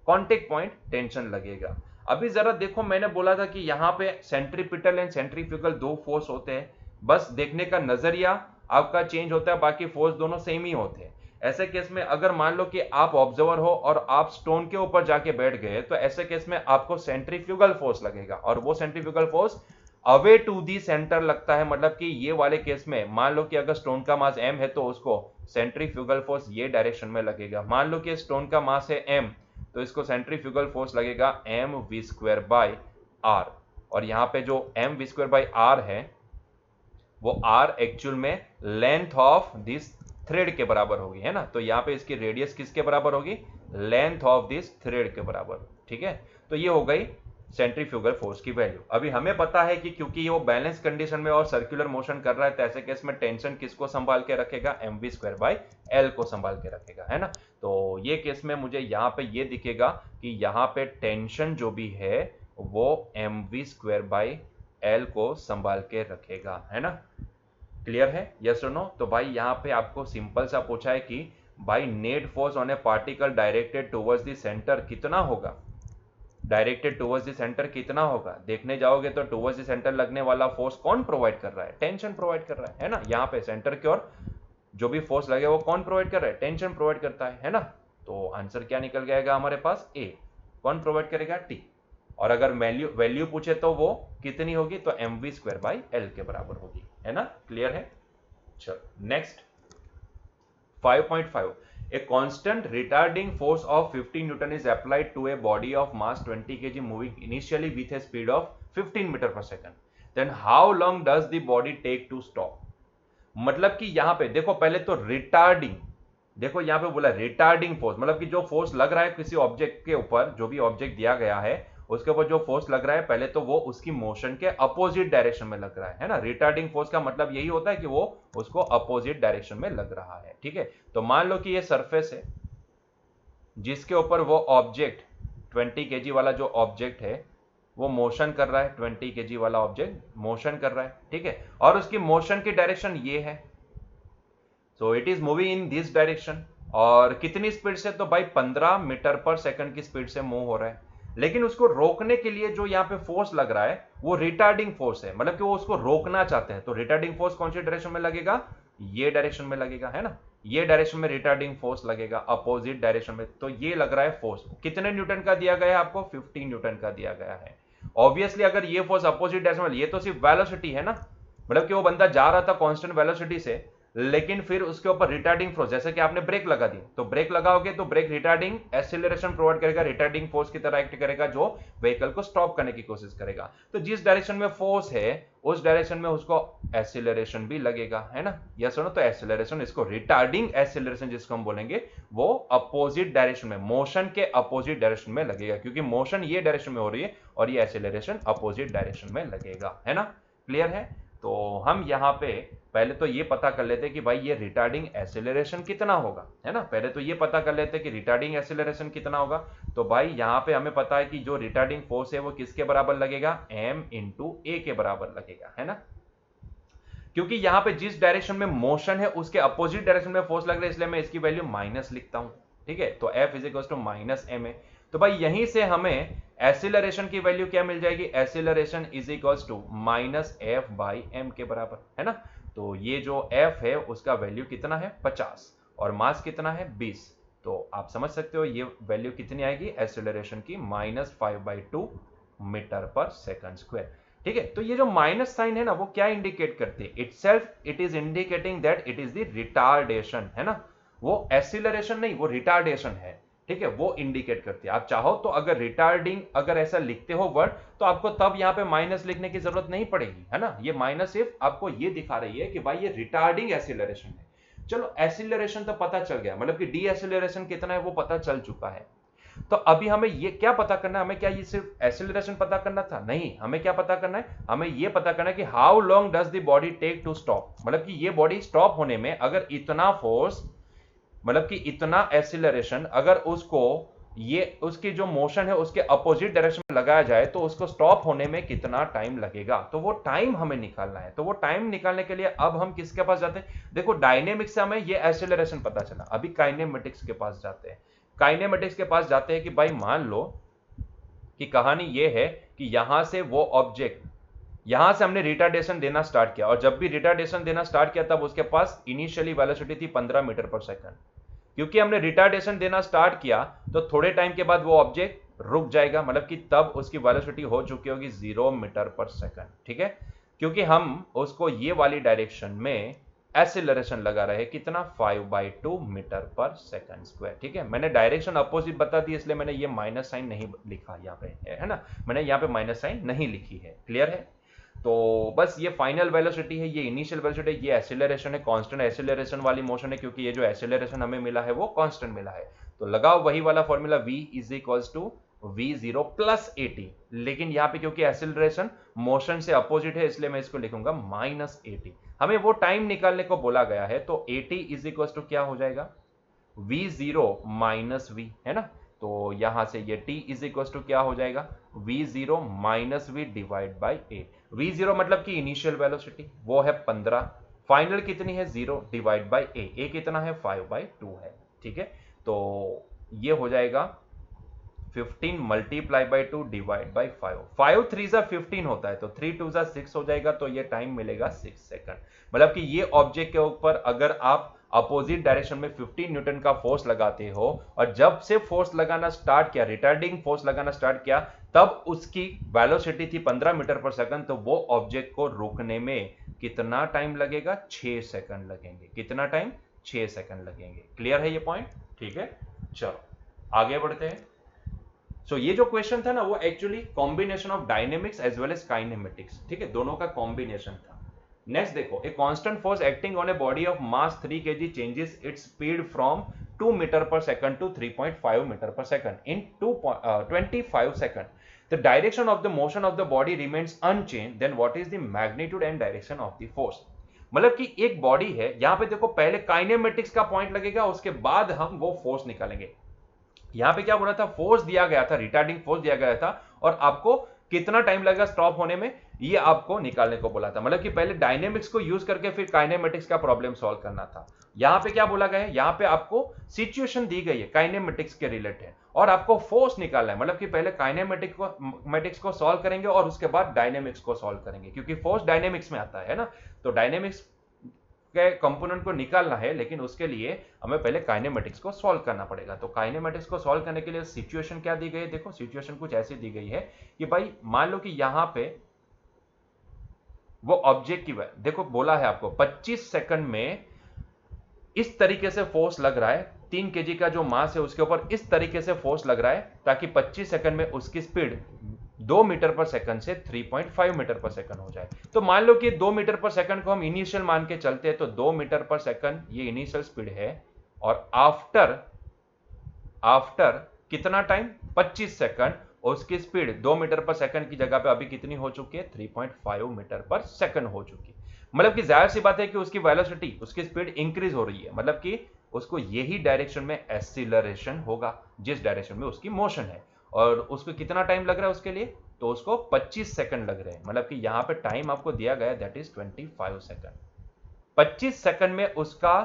Speaker 1: contact point tension लगेगा। अभी जरा देखो, मैंने बोला था कि यहाँ पे सेंट्रीपिटल एंड सेंट्रीफ्यूगल दो फोर्स होते हैं, बस देखने का नजरिया आपका चेंज होता है, बाकी फोर्स दोनों सेम ही होते हैं। ऐसे केस में अगर मान लो कि आप ऑब्जर्वर हो और आप स्टोन के ऊपर जाके बैठ गए तो ऐसे केस में आपको सेंट्रीफ्यूगल फोर्स लगेगा और वो centrifugal force away to the centre लगता है। मतलब कि ये वाले केस में मान लो कि अगर स्टोन का मास m है तो उसको सेंट्रीफ्यूगल फोर्स ये डायरेक्शन में लगेगा। मान लो कि स्टोन का मास है m तो इसको सेंट्रीफ्यूगल फोर्स लगेगा mv² r, और यहां पे जो mv² r है वो r एक्चुअल में लेंथ ऑफ दिस थ्रेड के बराबर होगी, है ना। तो यहां पे इसकी रेडियस किसके बराबर होगी, लेंथ ऑफ दिस थ्रेड के बराबर, ठीक है। तो ये हो गई सेंट्रीफ्यूगल फोर्स की वैल्यू। अभी हमें पता है कि क्योंकि वो बैलेंस कंडीशन में और सर्कुलर मोशन कर रहा है तो ऐसे केस में टेंशन किसको संभाल के रखेगा, mv²/L को संभाल के रखेगा, है ना। तो ये केस में मुझे यहाँ पे ये दिखेगा कि यहाँ पे टेंशन जो भी है वो mv²/L को संभाल के रखेगा, है ना। क्लियर है, यस और नो। तो भाई यहाँ पे आपको सिंपल सा पूछा है कि भाई net force on A particle directed towards the centre कितना होगा, डायरेक्टेड टुवर्ड्स द सेंटर कितना होगा। देखने जाओगे तो टुवर्ड्स द सेंटर लगने वाला फोर्स कौन प्रोवाइड कर रहा है, टेंशन प्रोवाइड कर रहा है ना। यहाँ पे सेंटर की ओर जो भी फोर्स लगे वो कौन प्रोवाइड कर रहा है, टेंशन प्रोवाइड करता है ना। तो आंसर क्या निकल जाएगा हमारे पास, ए। कौन प्रोवाइड करेगा, टी। और अगर वैल्यू पूछे तो वो कितनी होगी, तो mv²/L के बराबर होगी, है ना। क्लियर है, चलो next 5.5 A constant retarding force of 50 Newton is applied to a body of mass 20 kg moving initially with a speed of 15 meter per second. Then how long does the body take to stop? मतलब कि यहां पे देखो, पहले तो retarding, देखो यहां पे बोला रिटार्डिंग फोर्स, मतलब कि जो फोर्स लग रहा है किसी ऑब्जेक्ट के ऊपर, जो भी ऑब्जेक्ट दिया गया है उसके ऊपर जो फोर्स लग रहा है पहले तो वो उसकी मोशन के अपोजिट डायरेक्शन में लग रहा है ना। रिटार्डिंग फोर्स का मतलब यही होता है कि वो उसको अपोजिट डायरेक्शन में लग रहा है, ठीक है। तो मान लो कि ये सरफेस है जिसके ऊपर वो ऑब्जेक्ट 20 kg वाला जो ऑब्जेक्ट है वो मोशन कर रहा है, 20 kg वाला ऑब्जेक्ट मोशन कर रहा है, ठीक है, और उसकी मोशन की डायरेक्शन ये है, so it is moving in this direction. और कितनी स्पीड से, तो भाई 15 मीटर पर सेकंड की स्पीड से मूव हो रहा है। लेकिन उसको रोकने के लिए जो यहाँ पे फोर्स लग रहा है वो रिटार्डिंग फोर्स है, मतलब कि वो उसको रोकना चाहते हैं। तो रिटार्डिंग फोर्स कौन सी डायरेक्शन में लगेगा, ये डायरेक्शन में लगेगा, है ना। ये डायरेक्शन में रिटार्डिंग फोर्स लगेगा, अपोजिट डायरेक्शन में। तो ये लग रहा है फोर्स कितने न्यूटन का दिया गया है आपको, 15 न्यूटन का दिया गया है। ऑब्वियसली अगर ये फोर्स अपोजिट डायरेक्शन में, ये तो सिर्फ वेलोसिटी है ना, मतलब कि वो बंदा जा रहा था कांस्टेंट वेलोसिटी से, लेकिन फिर उसके ऊपर रिटार्डिंग फोर्स, जैसे कि आपने ब्रेक लगा दी तो ब्रेक लगाओगे तो ब्रेक रिटार्डिंग एक्सीलरेशन प्रोवाइड करेगा, रिटार्डिंग फोर्स की तरह एक्ट करेगा जो व्हीकल को स्टॉप करने की कोशिश करेगा। तो जिस डायरेक्शन में फोर्स है उस डायरेक्शन में उसको एक्सीलरेशन भी लगेगा, है ना। यस सुनो, तो एक्सीलरेशन, इसको रिटार्डिंग एक्सीलरेशन जिसको हम बोलेंगे वो अपोजिट डायरेक्शन में, मोशन के अपोजिट डायरेक्शन में लगेगा, क्योंकि मोशन ये डायरेक्शन में हो रही है और ये एक्सीलरेशन अपोजिट डायरेक्शन में लगेगा, है ना। क्लियर है। तो हम यहाँ पे पहले तो ये पता कर लेते कि भाई ये रिटार्डिंग एक्सीलरेशन कितना होगा, है ना। पहले तो ये पता कर लेते कि रिटार्डिंग एक्सीलरेशन कितना होगा। तो भाई यहाँ पे हमें पता है कि जो रिटार्डिंग फोर्स है वो किसके बराबर लगेगा, m × a के बराबर लगेगा, है ना। क्योंकि यहाँ पे जिस डायरेक्शन में मोशन है उसके अपोजिट डायरेक्शन में फोर्स लग रहा है, इसलिए मैं इसकी वैल्यू माइनस लिखता हूं, ठीक है। तो F = -ma। तो भाई यहीं से हमें एक्सीलरेशन की वैल्यू क्या मिल जाएगी, एक्सीलरेशन = -f/m के बराबर, है ना। तो ये जो F है उसका वैल्यू कितना है, 50, और मास कितना है 20। तो आप समझ सकते हो ये वैल्यू कितनी आएगी एक्सेलरेशन की, -5/2 मीटर पर सेकंड स्क्वायर। ठीक है, तो ये जो माइनस साइन है ना वो क्या इंडिकेट करते हैं, itself it is indicating that it is the retardation, है ना, वो एक्सीलरेशन नहीं, वो रिटार्डेशन है। ठीक है, वो इंडिकेट करती है। आप चाहो तो अगर रिटार्डिंग अगर ऐसा लिखते हो वर्ड तो आपको तब यहां पे माइनस लिखने की जरूरत नहीं पड़ेगी, है ना। ये माइनस सिर्फ आपको ये दिखा रही है कि भाई ये रिटार्डिंग एक्सीलरेशन है। चलो एक्सीलरेशन तो पता चल गया, मतलब कि डी एक्सीलरेशन कितना है वो पता चल चुका है। तो अभी हमें ये क्या पता करना है, हमें क्या ये सिर्फ एक्सीलरेशन पता करना था, नहीं, हमें क्या पता करना है, हमें ये पता करना है कि how long does the body take to stop, मतलब कि ये बॉडी स्टॉप होने में अगर इतना फोर्स, मतलब कि इतना एक्सीलरेशन अगर उसको ये उसकी जो मोशन है उसके अपोजिट डायरेक्शन में लगाया जाए तो उसको स्टॉप होने में कितना टाइम लगेगा, तो वो टाइम हमें निकालना है। तो वो टाइम निकालने के लिए अब हम किसके पास जाते हैं, देखो डायनेमिक्स से हमें ये एक्सीलरेशन पता चला, अभी काइनेमेटिक्स के पास जाते हैं। काइनेमेटिक्स के पास जाते हैं कि भाई मान लो कि कहानी ये है कि यहां से वो ऑब्जेक्ट, यहां से हमने रिटार्डेशन देना स्टार्ट किया और जब भी रिटार्डेशन देना स्टार्ट किया तब उसके पास इनिशियली वेलोसिटी थी 15 मीटर पर सेकंड। क्योंकि हमने रिटार्डेशन देना स्टार्ट किया तो थोड़े टाइम के बाद वो ऑब्जेक्ट रुक जाएगा, मतलब कि तब उसकी वेलोसिटी हो चुकी होगी 0 मीटर पर सेकंड। ठीक है, क्योंकि हम उसको ये वाली डायरेक्शन में एक्सीलरेशन लगा रहे हैं कितना 5/2 मीटर पर सेकंड स्क्वायर। ठीक है, मैंने डायरेक्शन अपोजिट बता दी इसलिए मैंने ये माइनस साइन नहीं लिखा यहाँ पे, है ना, मैंने यहाँ पे माइनस साइन नहीं लिखी है। क्लियर है, तो बस ये फाइनल वेलोसिटी है, ये इनिशियल वेलोसिटी है, ये एक्सीलरेशन है, कांस्टेंट एक्सीलरेशन वाली मोशन है, क्योंकि ये जो एक्सीलरेशन हमें मिला है वो कांस्टेंट मिला है। तो लगाओ वही वाला formula v is equals to v0 plus at, लेकिन यहाँ पे क्योंकि एक्सीलरेशन मोशन से अपोजिट है इसलिए मैं इसको लिखूंगा -at। हमें वो टाइम निकालने को बोला गया है, तो at इज इक्वल्स टू क्या हो जाएगा, v0 माइनस v, है ना। तो यहां से ये t इज इक्वल्स टू क्या हो जाएगा, v0 minus v divide by a। v0 मतलब कि इनिशियल वेलोसिटी वो है 15, फाइनल कितनी है 0 डिवाइड बाई a कितना है 5/2 है। ठीक है, तो ये हो जाएगा 15 मल्टीप्लाई बाई 2 डिवाइड बाई 5, 5 3 15 होता है तो 3 2 6 हो जाएगा, तो ये टाइम मिलेगा 6 सेकंड। मतलब कि ये ऑब्जेक्ट के ऊपर अगर आप अपोजिट डायरेक्शन में 15 न्यूटन का फोर्स लगाते हो और जब से फोर्स लगाना स्टार्ट किया, रिटार्डिंग फोर्स लगाना स्टार्ट किया, तब उसकी वेलोसिटी थी 15 मीटर पर सेकंड, तो वो ऑब्जेक्ट को रोकने में कितना टाइम लगेगा, 6 सेकंड लगेंगे। कितना टाइम, 6 सेकंड लगेंगे। क्लियर है ये पॉइंट, ठीक है, चलो आगे बढ़ते हैं। सो ये जो क्वेश्चन था ना वो actually combination of dynamics as well as kinematics, ठीक है, दोनों का कॉम्बिनेशन था। नेक्स्ट देखो, a constant force acting on a body of mass 3 kg changes its speed from 2 metre per second to 3.5 metre per second in 25 second. The direction of the motion of the body remains unchanged, then what is the magnitude and direction of the force? मतलब कि एक body है, यहां पे देखो पहले kinematics का point लगेगा, उसके बाद हम वो फोर्स निकालेंगे। यहां पे क्या बोला था, फोर्स दिया गया था, रिटार्डिंग फोर्स दिया गया था और आपको कितना टाइम लगेगा स्टॉप होने में ये आपको निकालने को बोला था। मतलब कि पहले डायनेमिक्स को यूज करके फिर काइनेमेटिक्स का प्रॉब्लम सॉल्व करना था। यहां पे क्या बोला गया है, यहां पे आपको सिचुएशन दी गई है काइनेमेटिक्स के रिलेटेड और आपको फोर्स निकालना है। मतलब कि पहले काइनेमेटिक्स को सॉल्व करेंगे और उसके बाद डायनेमिक्स को सॉल्व करेंगे, क्योंकि फोर्स डायनेमिक्स में आता है ना। तो डायनेमिक्स के कंपोनेंट को निकालना है, लेकिन उसके लिए हमें पहले काइनेमेटिक्स को सॉल्व करना पड़ेगा। तो काइनेमेटिक्स को सॉल्व करने के लिए सिचुएशन क्या दी गई है, देखो सिचुएशन कुछ ऐसी दी गई है कि भाई मान लो कि यहां पे वो ऑब्जेक्ट की देखो बोला है आपको 25 सेकंड में इस तरीके से फोर्स लग रहा है, 3 केजी का जो मास है उसके ऊपर इस तरीके से फोर्स लग रहा है ताकि 25 सेकंड में उसकी स्पीड 2 मीटर पर सेकंड से 3.5 मीटर पर सेकंड हो जाए। तो मान लो कि 2 मीटर पर सेकंड को हम इनिशियल मान के चलते हैं, तो 2 मीटर पर सेकंड ये इनिशियल स्पीड है और आफ्टर कितना टाइम 25 सेकंड उसकी स्पीड 2 मीटर पर सेकंड की जगह पे अभी कितनी हो चुकी है 3.5 मीटर पर सेकंड हो चुकी है। मतलब कि जाहिर सी बात है कि उसकी वेलोसिटी, उसकी स्पीड इंक्रीज हो रही है, मतलब कि उसको यही डायरेक्शन में एक्सीलरेशन होगा जिस डायरेक्शन में उसकी मोशन है। और उसको कितना टाइम लग रहा है उसके लिए, तो उसको 25 सेकंड लग रहे हैं। मतलब कि यहां पे टाइम आपको दिया गया है दैट इज 25 सेकंड। 25 सेकंड में उसका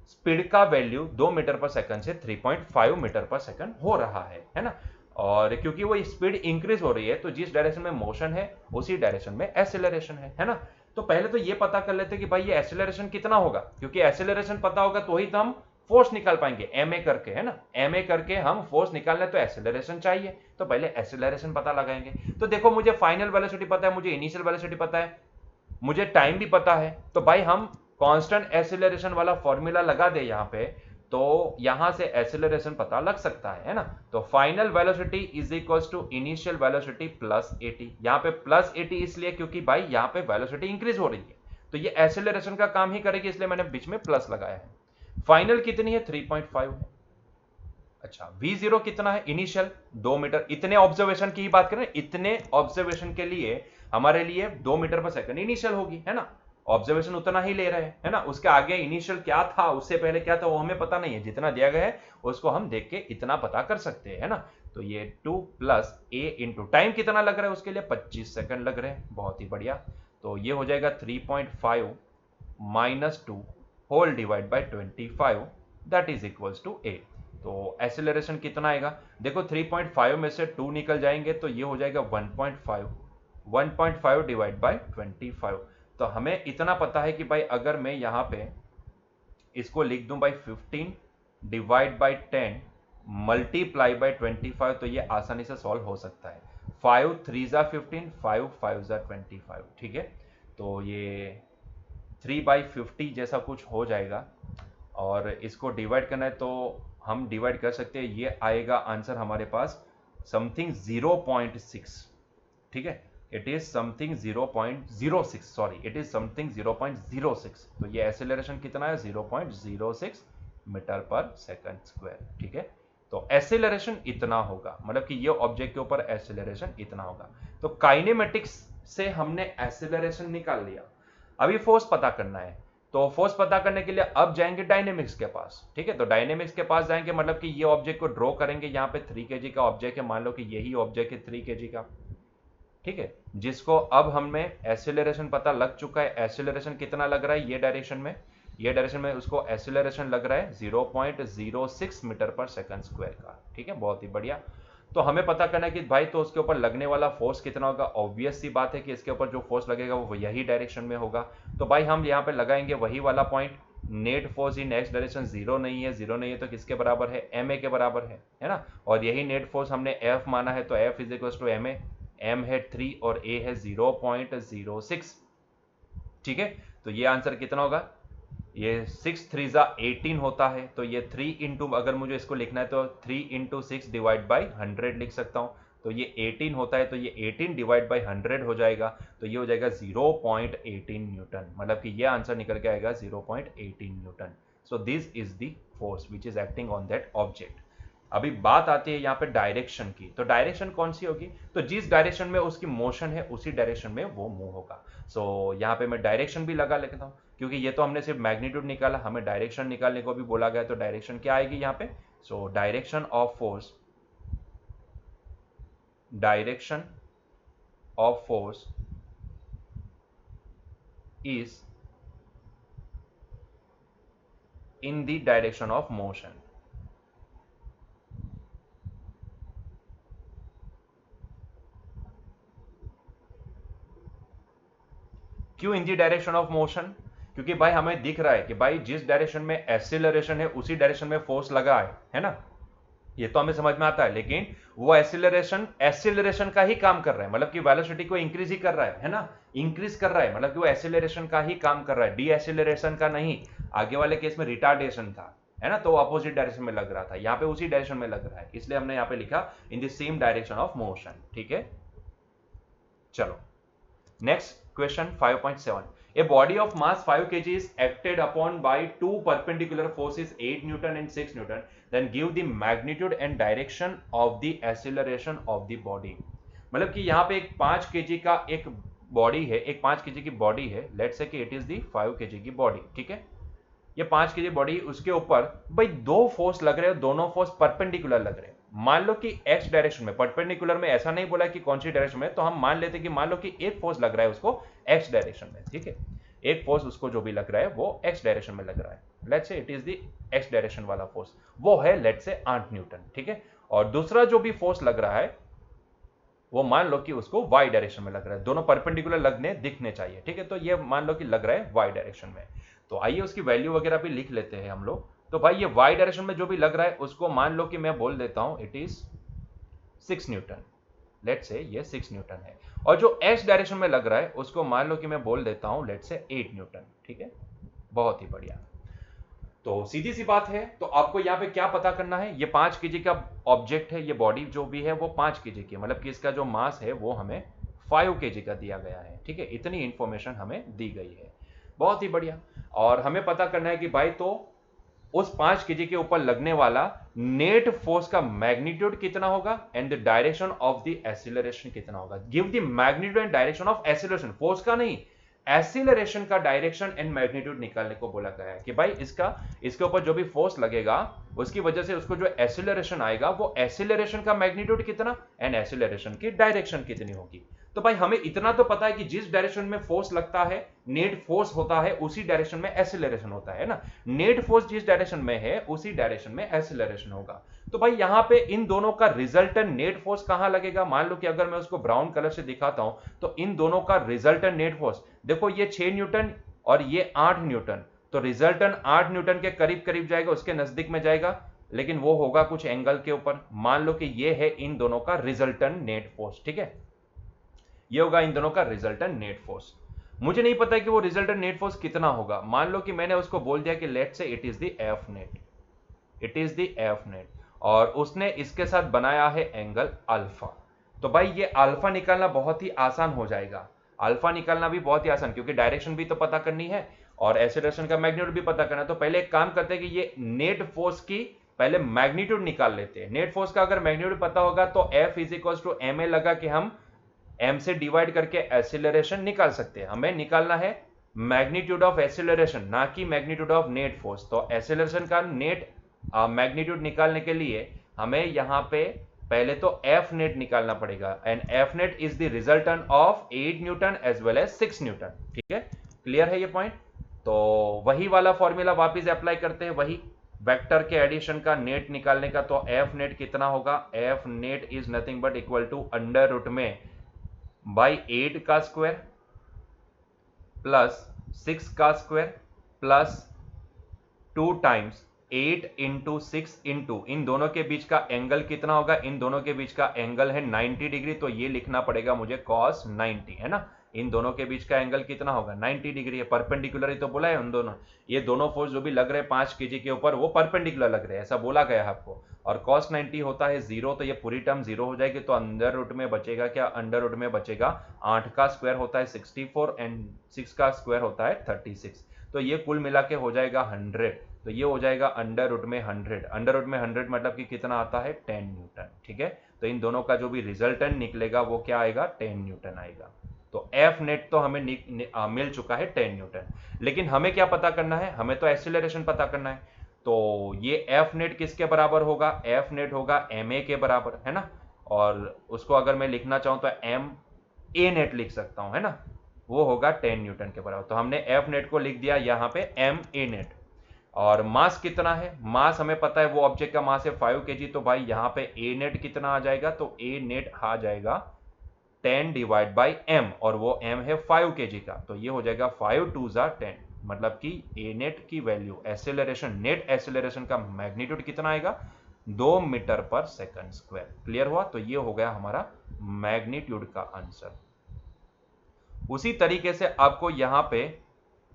Speaker 1: स्पीड का वैल्यू 2 मीटर पर सेकंड से 3.5 मीटर पर सेकंड हो रहा है ना। और क्योंकि वो स्पीड इंक्रीज हो रही है तो जिस डायरेक्शन में मोशन है उसी डायरेक्शन में एक्सेलरेशन है ना। तो पहले तो ये पता कर लेते कि भाई ये एक्सेलरेशन कितना होगा, क्योंकि एक्सेलरेशन पता होगा तो ही तो हम फोर्स निकाल पाएंगे, एम ए करके, है ना, एम ए करके हम फोर्स निकालने तो एक्सेलरेशन चाहिए, तो पहले एक्सेलरेशन पता लगाएंगे। तो देखो मुझे फाइनल वेलोसिटी पता है, मुझे इनिशियल वेलोसिटी पता है, मुझे टाइम भी पता है, तो भाई हम कांस्टेंट एक्सेलरेशन वाला फॉर्मूला लगा दे यहां पे, तो यहां से एक्सेलरेशन पता लग सकता है ना। तो final velocity is equals to initial velocity plus 80। यहां पे प्लस 80 इसलिए क्योंकि भाई यहां पे वेलोसिटी इंक्रीज हो रही है, तो ये एक्सेलरेशन का काम ही करेगी, इसलिए मैंने बीच में प्लस लगाया है। फाइनल कितनी है, 3.5 है। अच्छा, v0 कितना है, इनिशियल 2 मीटर। इतने ऑब्जर्वेशन की ही बात करें, इतने ऑब्जर्वेशन के लिए हमारे लिए 2 मीटर पर सेकंड इनिशियल होगी, है ना। ऑब्जर्वेशन उतना ही ले रहे हैं, है ना, उसके आगे इनिशियल क्या था, उससे पहले क्या था, वो हमें पता नहीं है, जितना दिया गया है उसको हम देख के इतना पता कर सकते हैं, है ना। तो ये 2 प्लस a इंटू टाइम कितना लग रहा है उसके लिए, 25 सेकंड लग रहे हैं, बहुत ही बढ़िया। तो ये हो जाएगा 3.5 minus 2 whole divide by 25, that is equals to a। तो एक्सेलरेशन कितना आएगा, देखो 3.5 में से 2 निकल जाएंगे तो ये हो जाएगा 1.5, 1.5 डिवाइड बाई 25। तो हमें इतना पता है कि भाई अगर मैं यहां पे इसको लिख दूं by 15 divide by 10 multiply by 25, तो ये आसानी से सॉल्व हो सकता है। 5 3 जा 15, 5 5 जा 25, ठीक है। तो ये 3/50 जैसा कुछ हो जाएगा, और इसको डिवाइड करना है तो हम डिवाइड कर सकते हैं, ये आएगा आंसर हमारे पास समथिंग 0.6, ठीक है। It is something 0.06, sorry it is something 0.06। तो ये एक्सेलरेशन कितना है, 0.06 मीटर पर सेकंड स्क्वायर, ठीक है। तो एक्सेलरेशन इतना होगा, मतलब कि ये ऑब्जेक्ट के ऊपर एक्सेलरेशन इतना होगा। तो काइनेमेटिक्स से हमने एक्सेलरेशन निकाल लिया, अभी फोर्स पता करना है। तो फोर्स पता करने के लिए अब जाएंगे डायनेमिक्स के पास, ठीक है। तो डायनेमिक्स के पास जाएंगे, मतलब कि ये ऑब्जेक्ट को ड्रॉ करेंगे, यहाँ पे 3 kg का ऑब्जेक्ट है, मान लो कि यही ऑब्जेक्ट है 3 kg का, ठीक है, जिसको अब हमें एक्सेलरेशन पता लग चुका है। एक्सेलरेशन कितना लग रहा है, ये डायरेक्शन में, ये डायरेक्शन में उसको एक्सेलरेशन लग रहा है 0.06 मीटर पर सेकंड स्क्वायर का, ठीक है, बहुत ही बढ़िया। तो हमें पता करना है कि भाई तो उसके ऊपर लगने वाला फोर्स कितना होगा। ऑब्वियस सी बात है कि इसके ऊपर जो फोर्स लगेगा वो यही डायरेक्शन में होगा, तो भाई हम यहाँ पे लगाएंगे वही वाला point, net force in x direction zero नहीं है, जीरो नहीं है तो किसके बराबर है, एम ए के बराबर है ना। और यही नेट फोर्स हमने एफ माना है, तो F is equal to m a, m है 3 और ए है 0.06, ठीक है। तो ये आंसर कितना होगा, ये 6 3 जा 18 होता है, तो ये 3 इंटू, अगर मुझे इसको लिखना है तो 3 इंटू 6 डिवाइड बाई 100 लिख सकता हूं, तो ये 18 होता है, तो ये 18 डिवाइड बाई 100 हो जाएगा, तो ये हो जाएगा 0.18 न्यूटन, मतलब कि ये आंसर निकल के आएगा 0.18 Newton. So this is the force which is acting on that object. अभी बात आती है यहाँ पे डायरेक्शन की, तो डायरेक्शन कौन सी होगी, तो जिस डायरेक्शन में उसकी मोशन है उसी डायरेक्शन में वो मूव होगा। सो यहाँ पे मैं डायरेक्शन भी लगा लेता हूँ, क्योंकि ये तो हमने सिर्फ मैग्नीट्यूड निकाला, हमें डायरेक्शन निकालने को भी बोला गया, तो डायरेक्शन क्या आएगी यहाँ पे, so direction of force, direction of force is in the direction of motion. क्यों इन दी डायरेक्शन ऑफ मोशन, क्योंकि भाई हमें दिख रहा है कि भाई जिस डायरेक्शन में एक्सीलरेशन है उसी डायरेक्शन में फोर्स लगा है ना, ये तो हमें समझ में आता है। लेकिन वो एक्सीलरेशन का ही काम कर रहा है, मतलब कि वेलोसिटी को इंक्रीज ही कर रहा है ना, इंक्रीज कर रहा है, मतलब कि वो एक्सीलरेशन का ही काम कर रहा है, डी एक्सीलरेशन का नहीं। आगे वाले केस में रिटार्डेशन था, है ना, तो अपोजिट डायरेक्शन में लग रहा था, यहाँ पे उसी डायरेक्शन में लग रहा है, इसलिए हमने यहाँ पे लिखा in the same direction of motion, ठीक है। चलो next question 5.7, a body of mass 5 kg is acted upon by two perpendicular forces 8 newton and 6 newton, then give the magnitude and direction of the acceleration of the body। मतलब कि यहाँ पे एक 5 kg का एक बॉडी है, एक 5 kg की बॉडी है, लेट्स से कि इट इज दी 5 kg की बॉडी, ठीक है। ये 5 kg बॉडी, उसके ऊपर भाई दो फोर्स लग रहे हैं, दोनों फोर्स परपेंडिकुलर लग रहे हैं। मान लो कि एक्स डायरेक्शन में, परपेंडिकुलर में ऐसा नहीं बोला कि कौन सी डायरेक्शन में, तो हम मान लेते कि मान लो कि एक फोर्स लग रहा है उसको एक्स डायरेक्शन में, ठीक है, एक फोर्स उसको जो भी लग रहा है वो एक्स डायरेक्शन में लग रहा है, let's say it is the x direction वाला फोर्स, वो है लेट्स से 8 न्यूटन, ठीक है। और दूसरा जो भी फोर्स लग रहा है वो मान लो कि उसको वाई डायरेक्शन में लग रहा है, दोनों परपेंडिकुलर लगने दिखने चाहिए, ठीक है। तो ये मान लो कि लग रहा है वाई डायरेक्शन में। तो आइए उसकी वैल्यू वगैरह भी लिख लेते हैं हम लोग। तो भाई ये वाई डायरेक्शन में जो भी लग रहा है उसको मान लो कि मैं बोल देता हूं इट इज 6 न्यूटन। लेट से ये 6 न्यूटन है। और जो एस डायरेक्शन में लग रहा है उसको मान लो कि मैं बोल देता हूं लेट से 8 न्यूटन, ठीक है। बहुत ही बढ़िया। तो सीधी सी बात है, तो आपको यहां पे क्या पता करना है, ये 5 kg का ऑब्जेक्ट है, ये बॉडी जो भी है वो 5 kg की, मतलब कि इसका जो मास है वो हमें 5 kg का दिया गया है, ठीक है। इतनी इंफॉर्मेशन हमें दी गई है, बहुत ही बढ़िया। और हमें पता करना है कि भाई तो उस 5 kg के ऊपर लगने वाला नेट फोर्स का मैग्नीट्यूड कितना होगा and the direction of the acceleration कितना होगा। Give the magnitude and direction of acceleration, force का नहीं, एक्सीलरेशन का डायरेक्शन एंड मैग्नीट्यूड निकालने को बोला गया है कि भाई इसके ऊपर जो भी फोर्स लगेगा उसकी वजह से उसको जो एक्सीलरेशन आएगा वो एक्सीलरेशन का मैग्नीट्यूड कितना एंड एक्सीलरेशन की डायरेक्शन कितनी होगी। तो भाई हमें इतना तो पता है कि जिस डायरेक्शन में फोर्स लगता है नेट फोर्स होता है उसी डायरेक्शन में एक्सीलरेशन होता है ना। नेट फोर्स जिस डायरेक्शन में है उसी डायरेक्शन में एक्सीलरेशन होगा। तो भाई यहां पे इन दोनों का रिजल्टेंट नेट फोर्स कहां लगेगा, मान लो कि अगर मैं उसको ब्राउन कलर से दिखाता हूं तो इन दोनों का रिजल्टेंट नेट फोर्स देखो, ये 6 न्यूटन और ये 8 न्यूटन, तो रिजल्टेंट 8 न्यूटन के करीब करीब जाएगा, उसके नजदीक में जाएगा, लेकिन वो होगा कुछ एंगल के ऊपर। मान लो कि ये है इन दोनों का रिजल्टेंट नेट फोर्स, ठीक है। ये होगा इन दोनों का रिजल्टेंट नेट फोर्स। मुझे नहीं पता कि वो रिजल्टेंट नेट फोर्स कितना होगा, मान लो कि मैंने उसको बोल दिया कि लेट से it is the F net, it is the F net, और उसने इसके साथ बनाया है एंगल अल्फा। तो भाई ये अल्फा निकालना बहुत ही आसान हो जाएगा, अल्फा निकालना भी बहुत ही आसान, क्योंकि डायरेक्शन भी तो पता करनी है और एक्सीलरेशन का मैग्नीट्यूड भी पता करना है। तो पहले एक काम करते हैं कि ये नेट फोर्स की पहले मैग्नीट्यूड निकाल लेते हैं। नेट फोर्स का अगर मैग्नीट्यूड पता होगा तो F is equal to m a लगा कि हम m से डिवाइड करके एक्सीलरेशन निकाल सकते हैं। हमें निकालना है मैग्नीट्यूड ऑफ एक्सीलरेशन, ना कि मैग्नीट्यूड ऑफ नेट फोर्स। तो एक्सीलरेशन का नेट मैग्नीट्यूड निकालने के लिए हमें यहां पे पहले तो एफ नेट निकालना पड़ेगा, and F net is the resultant of 8 newton as well as 6 newton, ठीक है। क्लियर है ये पॉइंट। तो वही वाला फॉर्मूला वापस अप्लाई करते हैं, वही वेक्टर के एडिशन का नेट निकालने का। तो एफ नेट कितना होगा, F net is nothing but equal to under root में बाई 8 का स्क्वायर प्लस 6 का square plus 2 times 8 into 6 into इन दोनों के बीच का एंगल कितना होगा, इन दोनों के बीच का एंगल है 90 डिग्री, तो ये लिखना पड़ेगा मुझे cos 90, है ना। इन दोनों के बीच का एंगल कितना होगा, 90 डिग्री है, परपेंडिकुलर ही तो बोला है उन दोनों। ये दोनों फोर्स जो भी लग रहे हैं 5 kg के ऊपर वो परपेंडिकुलर लग रहे हैं, ऐसा बोला गया है आपको। और cos 90 होता है 0, तो ये पूरी टर्म 0 हो जाएगी, तो अंडर रूट में बचेगा क्या, अंडर रूट में बचेगा 8 का स्क्वायर होता है 64 एंड 6 का स्क्वायर होता है 36, तो ये कुल मिला के हो जाएगा 100। तो ये हो जाएगा अंडर रूट में 100, अंडर रूट में 100 मतलब कि कितना आता है 10 न्यूटन, ठीक है। तो इन दोनों का जो भी रिजल्टेंट निकलेगा वो क्या आएगा, 10 न्यूटन आएगा। तो एफ नेट तो हमें मिल चुका है 10 न्यूटन, लेकिन हमें क्या पता करना है, हमें तो एक्सीलरेशन पता करना है। तो ये एफ नेट किसके बराबर होगा, एफ नेट होगा एम ए के बराबर, है ना। और उसको अगर मैं लिखना चाहूं तो एम ए नेट लिख सकता हूं, है ना, वो होगा 10 न्यूटन के बराबर। तो हमने एफ नेट को लिख दिया यहाँ पे एम ए नेट। और मास कितना है, मास हमें पता है वो ऑब्जेक्ट का मास है 5 kg, तो भाई यहाँ पे ए नेट कितना आ जाएगा, तो ए नेट आ जाएगा 10 डिवाइड बाई एम, और वो एम है 5 kg का, तो ये हो जाएगा 5 2 10, मतलब कि ए नेट की वैल्यू एक्सेलरेशन, नेट एक्सेलरेशन का मैग्नीट्यूड कितना आएगा, 2 metre per second square. Clear हुआ। तो ये हो गया हमारा मैग्नीट्यूड का आंसर। उसी तरीके से आपको यहां पे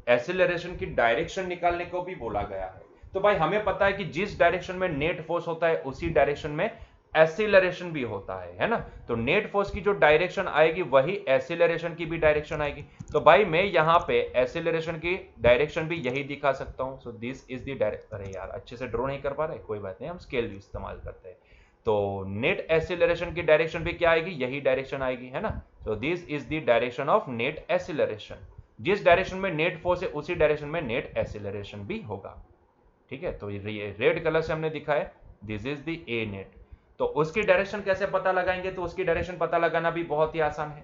Speaker 1: एक्सेलरेशन की डायरेक्शन निकालने को भी बोला गया है। तो भाई हमें पता है कि जिस डायरेक्शन में नेट फोर्स होता है उसी डायरेक्शन में एक्सीलरेशन भी होता है ना। तो नेट फोर्स की जो डायरेक्शन आएगी वही एक्सीलरेशन की भी डायरेक्शन आएगी। तो भाई मैं यहां पे एक्सीलरेशन की डायरेक्शन भी यही दिखा सकता हूं। सो दिस इज द डायरेक्शन, अरे यार अच्छे से ड्रॉ नहीं कर पा रहे, कोई बात नहीं, हम स्केल भी इस्तेमाल करते हैं। तो नेट एक्सीलरेशन की डायरेक्शन भी क्या आएगी, यही डायरेक्शन आएगी, है ना। सो this is the direction of net acceleration, जिस डायरेक्शन में नेट फोर्स है उसी डायरेक्शन में नेट एक्सीलरेशन भी होगा, ठीक है। तो ये रेड कलर से हमने दिखाया, this is the A net. तो उसकी डायरेक्शन कैसे पता लगाएंगे, तो उसकी डायरेक्शन पता लगाना भी बहुत ही आसान है,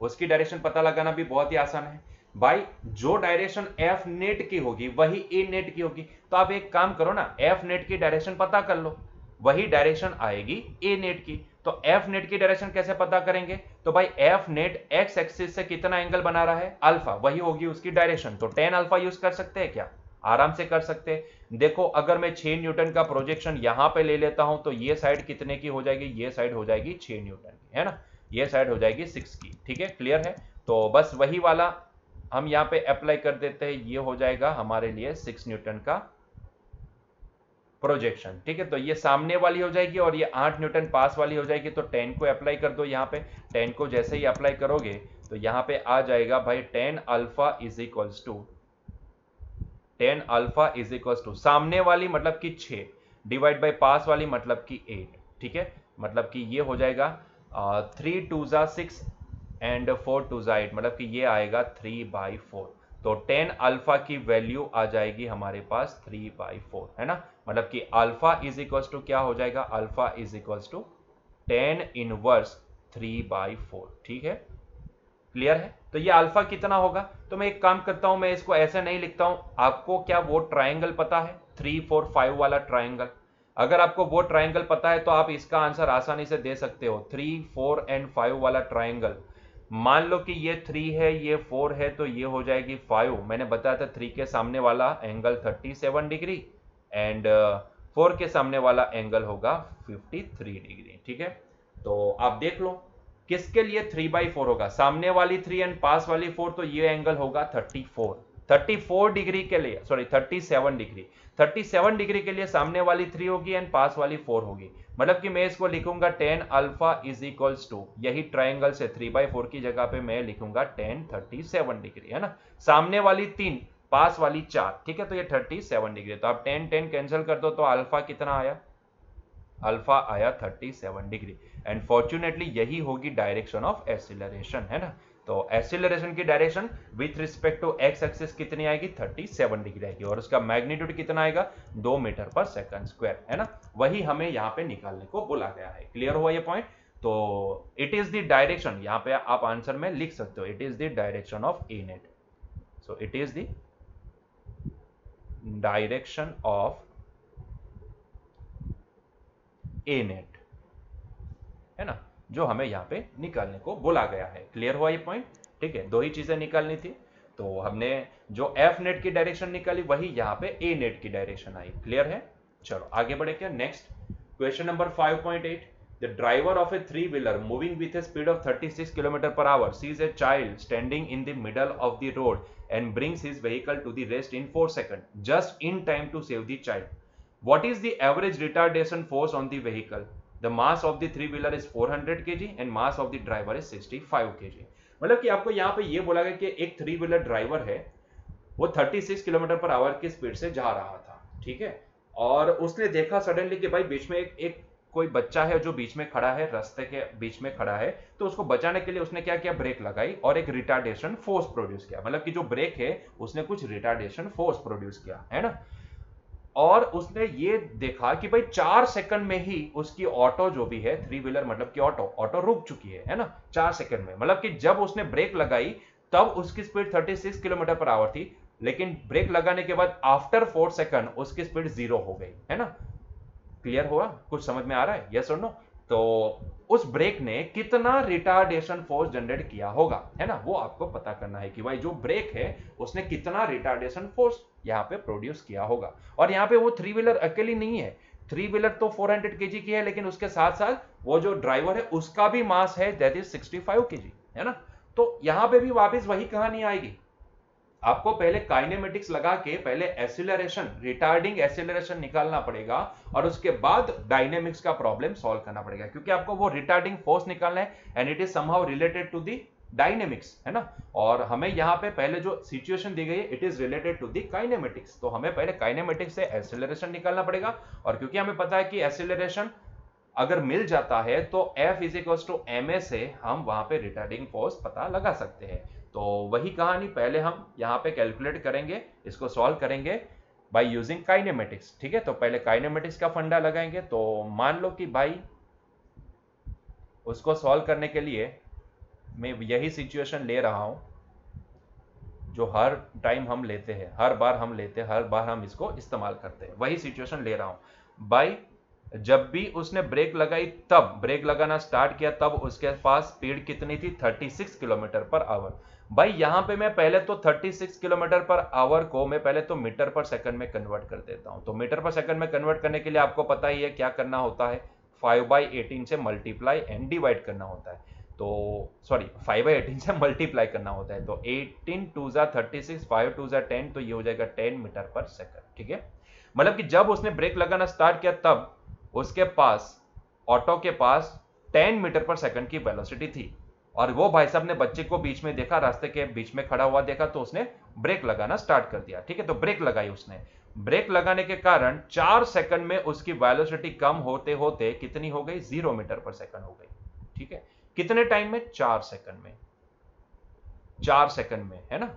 Speaker 1: उसकी डायरेक्शन पता लगाना भी बहुत ही आसान है भाई। जो डायरेक्शन एफ नेट की होगी वही ए नेट की होगी। तो आप एक काम करो ना, एफ नेट की डायरेक्शन पता कर लो, वही डायरेक्शन आएगी ए नेट की। तो एफ नेट की डायरेक्शन कैसे पता करेंगे? तो भाई एफ नेट एक्स एक्सिस से कितना एंगल बना रहा है? अल्फा, वही होगी उसकी डायरेक्शन। तो टेन अल्फा यूज कर सकते हैं क्या? आराम से कर सकते हैं। देखो अगर मैं 6 न्यूटन का प्रोजेक्शन यहां पे ले लेता हूं तो ये साइड कितने की हो जाएगी? ये साइड हो जाएगी 6 न्यूटन की, है ना, ये साइड हो जाएगी 6 की। ठीक है, क्लियर है? तो बस वही वाला हम यहाँ पे अप्लाई कर देते हैं, ये हो जाएगा हमारे लिए 6 न्यूटन का प्रोजेक्शन। ठीक है, तो ये सामने वाली हो जाएगी और ये 8 न्यूटन पास वाली हो जाएगी। तो 10 को अप्लाई कर दो यहाँ पे। 10 को जैसे ही अप्लाई करोगे तो यहाँ पे आ जाएगा भाई 10 alpha is equals to 10 alpha सामने वाली मतलब कि 6 डिवाइड बाई पास वाली मतलब कि 8। ठीक है, मतलब कि ये हो जाएगा 3 टू ज़ा 6 एंड 4 टू ज़ा 8, मतलब कि ये आएगा 3/4। तो 10 अल्फा की वैल्यू आ जाएगी हमारे पास 3/4, है ना। मतलब कि अल्फा इज इक्वल टू क्या हो जाएगा? Alpha is equal to 10 inverse 3/4। ठीक है, क्लियर है? तो ये अल्फा कितना होगा? तो मैं एक काम करता हूं, मैं इसको ऐसे नहीं लिखता हूं। आपको क्या वो ट्राइंगल पता है 3 4 5 वाला ट्राइंगल? अगर आपको वो ट्राइंगल पता है तो आप इसका आंसर आसानी से दे सकते हो। 3 4 एंड 5 वाला ट्राइंगल, मान लो कि ये 3 है, ये 4 है, तो ये हो जाएगी 5। मैंने बताया था 3 के सामने वाला एंगल 37 डिग्री एंड 4 के सामने वाला एंगल होगा 53 डिग्री। ठीक है, तो आप देख लो किसके लिए 3/4 होगा? सामने वाली 3 एंड पास वाली 4, तो ये एंगल होगा 34 डिग्री के लिए, सॉरी 37 डिग्री। 37 डिग्री के लिए सामने वाली 3 होगी एंड पास वाली 4 होगी। मतलब कि मैं इसको लिखूंगा 10 अल्फा इज इक्वल्स टू, यही ट्राइंगल से 3/4 की जगह पे मैं लिखूंगा 10 37 डिग्री, है ना। सामने वाली 3, पास वाली 4। ठीक है, तो ये 37 डिग्री। तो आप 10 10 कैंसिल कर दो तो अल्फा कितना आया? अल्फा आया 37 डिग्री। एंड फॉर्चुनेटली यही होगी डायरेक्शन ऑफ एक्सीलरेशन, है ना। तो एक्सीलरेशन की direction with respect to x axis कितनी आएगी? 37 डिग्री आएगी। और उसका मैग्नीट्यूड कितना आएगा? 2 मीटर पर सेकंड स्क्वायर, है ना। वही हमें यहाँ पे निकालने को बोला गया है। क्लियर हुआ ये पॉइंट? तो इट इज द डायरेक्शन, यहाँ पे आप आंसर में लिख सकते हो, it is the direction of A net. So it is the direction of A net, है ना, जो हमें यहाँ पे निकालने को बोला गया है। क्लियर हुआ ये पॉइंट? ठीक है, दो ही चीजें निकालनी थी। तो हमने जो एफ नेट की डायरेक्शन निकाली वही यहाँ पे ए नेट की डायरेक्शन आई। क्लियर है? चलो आगे बढ़े क्या? Next question number 5.8। The driver of a three-wheeler moving with a speed of 36 km per hour sees a child standing in the middle of the road and brings his vehicle to the rest in 4 seconds, just in time to save the child. What is the average retardation force on the vehicle? The mass of the three-wheeler is 400 kg and mass of the driver is 65 kg. मतलब कि आपको यहाँ पे ये बोला गया कि एक थ्री व्हीलर ड्राइवर है, वो 36 किलोमीटर पर आवर की स्पीड से जा रहा था। ठीक है, और उसने देखा सडनली कि भाई बीच में एक कोई बच्चा है जो बीच में खड़ा है, रास्ते के बीच में खड़ा है। तो उसको बचाने के लिए उसने क्या किया? ब्रेक लगाई और एक रिटार्डेशन फोर्स प्रोड्यूस किया। मतलब कि जो ब्रेक है उसने कुछ रिटार्डेशन फोर्स प्रोड्यूस किया, है ना। और उसने ये देखा कि भाई 4 सेकंड में ही उसकी ऑटो जो भी है, थ्री व्हीलर मतलब कि ऑटो रुक चुकी है ना, 4 सेकंड में। मतलब कि जब उसने ब्रेक लगाई तब उसकी स्पीड 36 किलोमीटर पर आवर थी, लेकिन ब्रेक लगाने के बाद आफ्टर 4 सेकंड उसकी स्पीड 0 हो गई, है ना। क्लियर हुआ? कुछ समझ में आ रहा है? यस और नो? तो उस ब्रेक ने कितना रिटार्डेशन फोर्स जनरेट किया होगा, है ना, वो आपको पता करना है कि भाई जो ब्रेक है उसने कितना रिटार्डेशन फोर्स यहाँ पे प्रोड्यूस किया होगा। और यहाँ पे वो थ्री व्हीलर अकेली नहीं है, थ्री व्हीलर तो 400 केजी की है, लेकिन उसके साथ साथ वो जो ड्राइवर है उसका भी मास है, दैट इज 65 केजी, है ना। तो यहाँ पे भी वापस वही कहानी आएगी। आपको पहले काइनेमेटिक्स लगा के पहले एक्सीलरेशन, रिटार्डिंग एक्सीलरेशन निकालना पड़ेगा और उसके बाद डायनेमिक्स का प्रॉब्लम सॉल्व करना पड़ेगा, क्योंकि आपको वो रिटार्डिंग फोर्स निकालना है and it is somehow related to the dynamics, है ना। और हमें यहाँ पे पहले जो सिचुएशन दी गई है it is related to the kinematics, तो हमें पहले काइनेमेटिक्स से एक्सीलरेशन निकालना पड़ेगा। और क्योंकि हमें पता है कि एक्सीलरेशन अगर मिल जाता है तो F is equal to ma से हम वहां पे रिटार्डिंग फोर्स पता लगा सकते हैं। तो वही कहानी पहले हम यहाँ पे कैलकुलेट करेंगे, इसको सॉल्व करेंगे बाय यूजिंग काइनेमेटिक्स। ठीक है, तो पहले काइनेमेटिक्स का फंडा लगाएंगे। तो मान लो कि भाई उसको सॉल्व करने के लिए मैं यही सिचुएशन ले रहा हूं जो हर टाइम हम लेते हैं, हर बार हम लेते हैं, हर बार हम इसको इस्तेमाल करते हैं, वही सिचुएशन ले रहा हूं। बाई जब भी उसने ब्रेक लगाई, तब ब्रेक लगाना स्टार्ट किया, तब उसके पास स्पीड कितनी थी? 36 किलोमीटर पर आवर। भाई यहां पे मैं पहले तो 36 किलोमीटर पर आवर को मैं पहले तो मीटर पर सेकंड में कन्वर्ट कर देता हूं। तो मीटर पर सेकंड में कन्वर्ट करने के लिए आपको पता ही है क्या करना होता है, 5/18 से मल्टीप्लाई एंड डिवाइड करना होता है। तो सॉरी, 5/18 से मल्टीप्लाई करना होता है। तो 18 2 जा 36, 5 2 जा 10, तो ये हो जाएगा 10 मीटर पर सेकंड। ठीक है, मतलब कि जब उसने ब्रेक लगाना स्टार्ट किया तब उसके पास, ऑटो के पास 10 मीटर पर सेकंड की वेलोसिटी थी। और वो भाई साहब ने बच्चे को बीच में देखा, रास्ते के बीच में खड़ा हुआ देखा, तो उसने ब्रेक लगाना स्टार्ट कर दिया। ठीक है, तो ब्रेक लगाई उसने। ब्रेक लगाने के कारण 4 सेकंड में उसकी वेलोसिटी कम होते होते कितनी हो गई? 0 मीटर पर सेकंड हो गई। ठीक है, कितने टाइम में? 4 सेकंड में। 4 सेकंड में, है ना।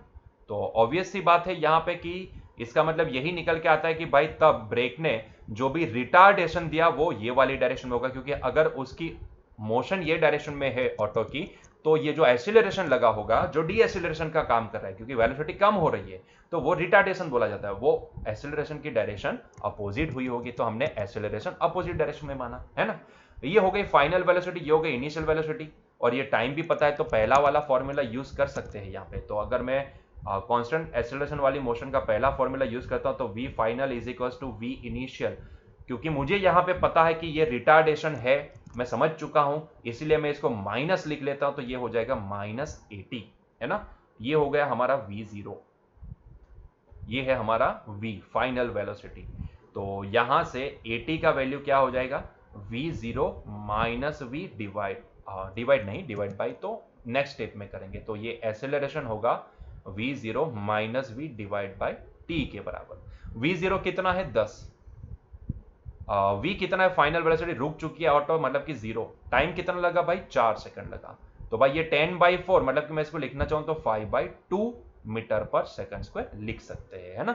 Speaker 1: तो ऑब्वियस सी बात है यहां पे कि इसका मतलब यही निकल के आता है कि भाई तब ब्रेक ने जो भी रिटार्डेशन दिया वो ये वाली डायरेक्शन में होगा, क्योंकि अगर उसकी मोशन ये डायरेक्शन में है ऑटो की, तो ये जो एक्सीलरेशन लगा होगा, जो डी एक्सीलरेशन का काम कर रहा है, क्योंकि वेलोसिटी कम हो रही है, तो वो रिटार्डेशन बोला जाता है। वो एक्सीलरेशन की डायरेक्शन अपोजिट हुई होगी, तो हमने एक्सीलरेशन अपोजिट डायरेक्शन में माना, है ना। ये हो गई फाइनल वेलोसिटी, ये हो गई इनिशियल वेलोसिटी। और ये टाइम भी पता है, तो पहला वाला फॉर्मूला यूज कर सकते हैं यहाँ पे। तो अगर मैं कांस्टेंट एक्सीलरेशन वाली मोशन का पहला फॉर्मूला यूज करता हूं, तो v final is equal to v initial, क्योंकि मुझे यहां पे पता है कि ये रिटार्डेशन है, मैं समझ चुका हूं, इसीलिए मैं इसको माइनस लिख लेता हूं। तो ये हो जाएगा -80, है ना। ये हो गया हमारा v0, ये है हमारा v फाइनल वेलोसिटी। तो यहां से 80 का वैल्यू क्या हो जाएगा? v0 minus v divide, divide नहीं, डिवाइड बाई, तो नेक्स्ट स्टेप में करेंगे। तो ये एक्सेलरेशन होगा v0 minus v divide by t के बराबर। v0 कितना है? 10। v कितना है? फाइनल वेलोसिटी रुक चुकी है ऑटो, मतलब कि 0। टाइम कितना लगा भाई? 4 सेकंड लगा। तो भाई ये 10/4, मतलब कि मैं इसको लिखना चाहूं तो 5/2 मीटर पर सेकंड स्क्वायर लिख सकते हैं, है ना।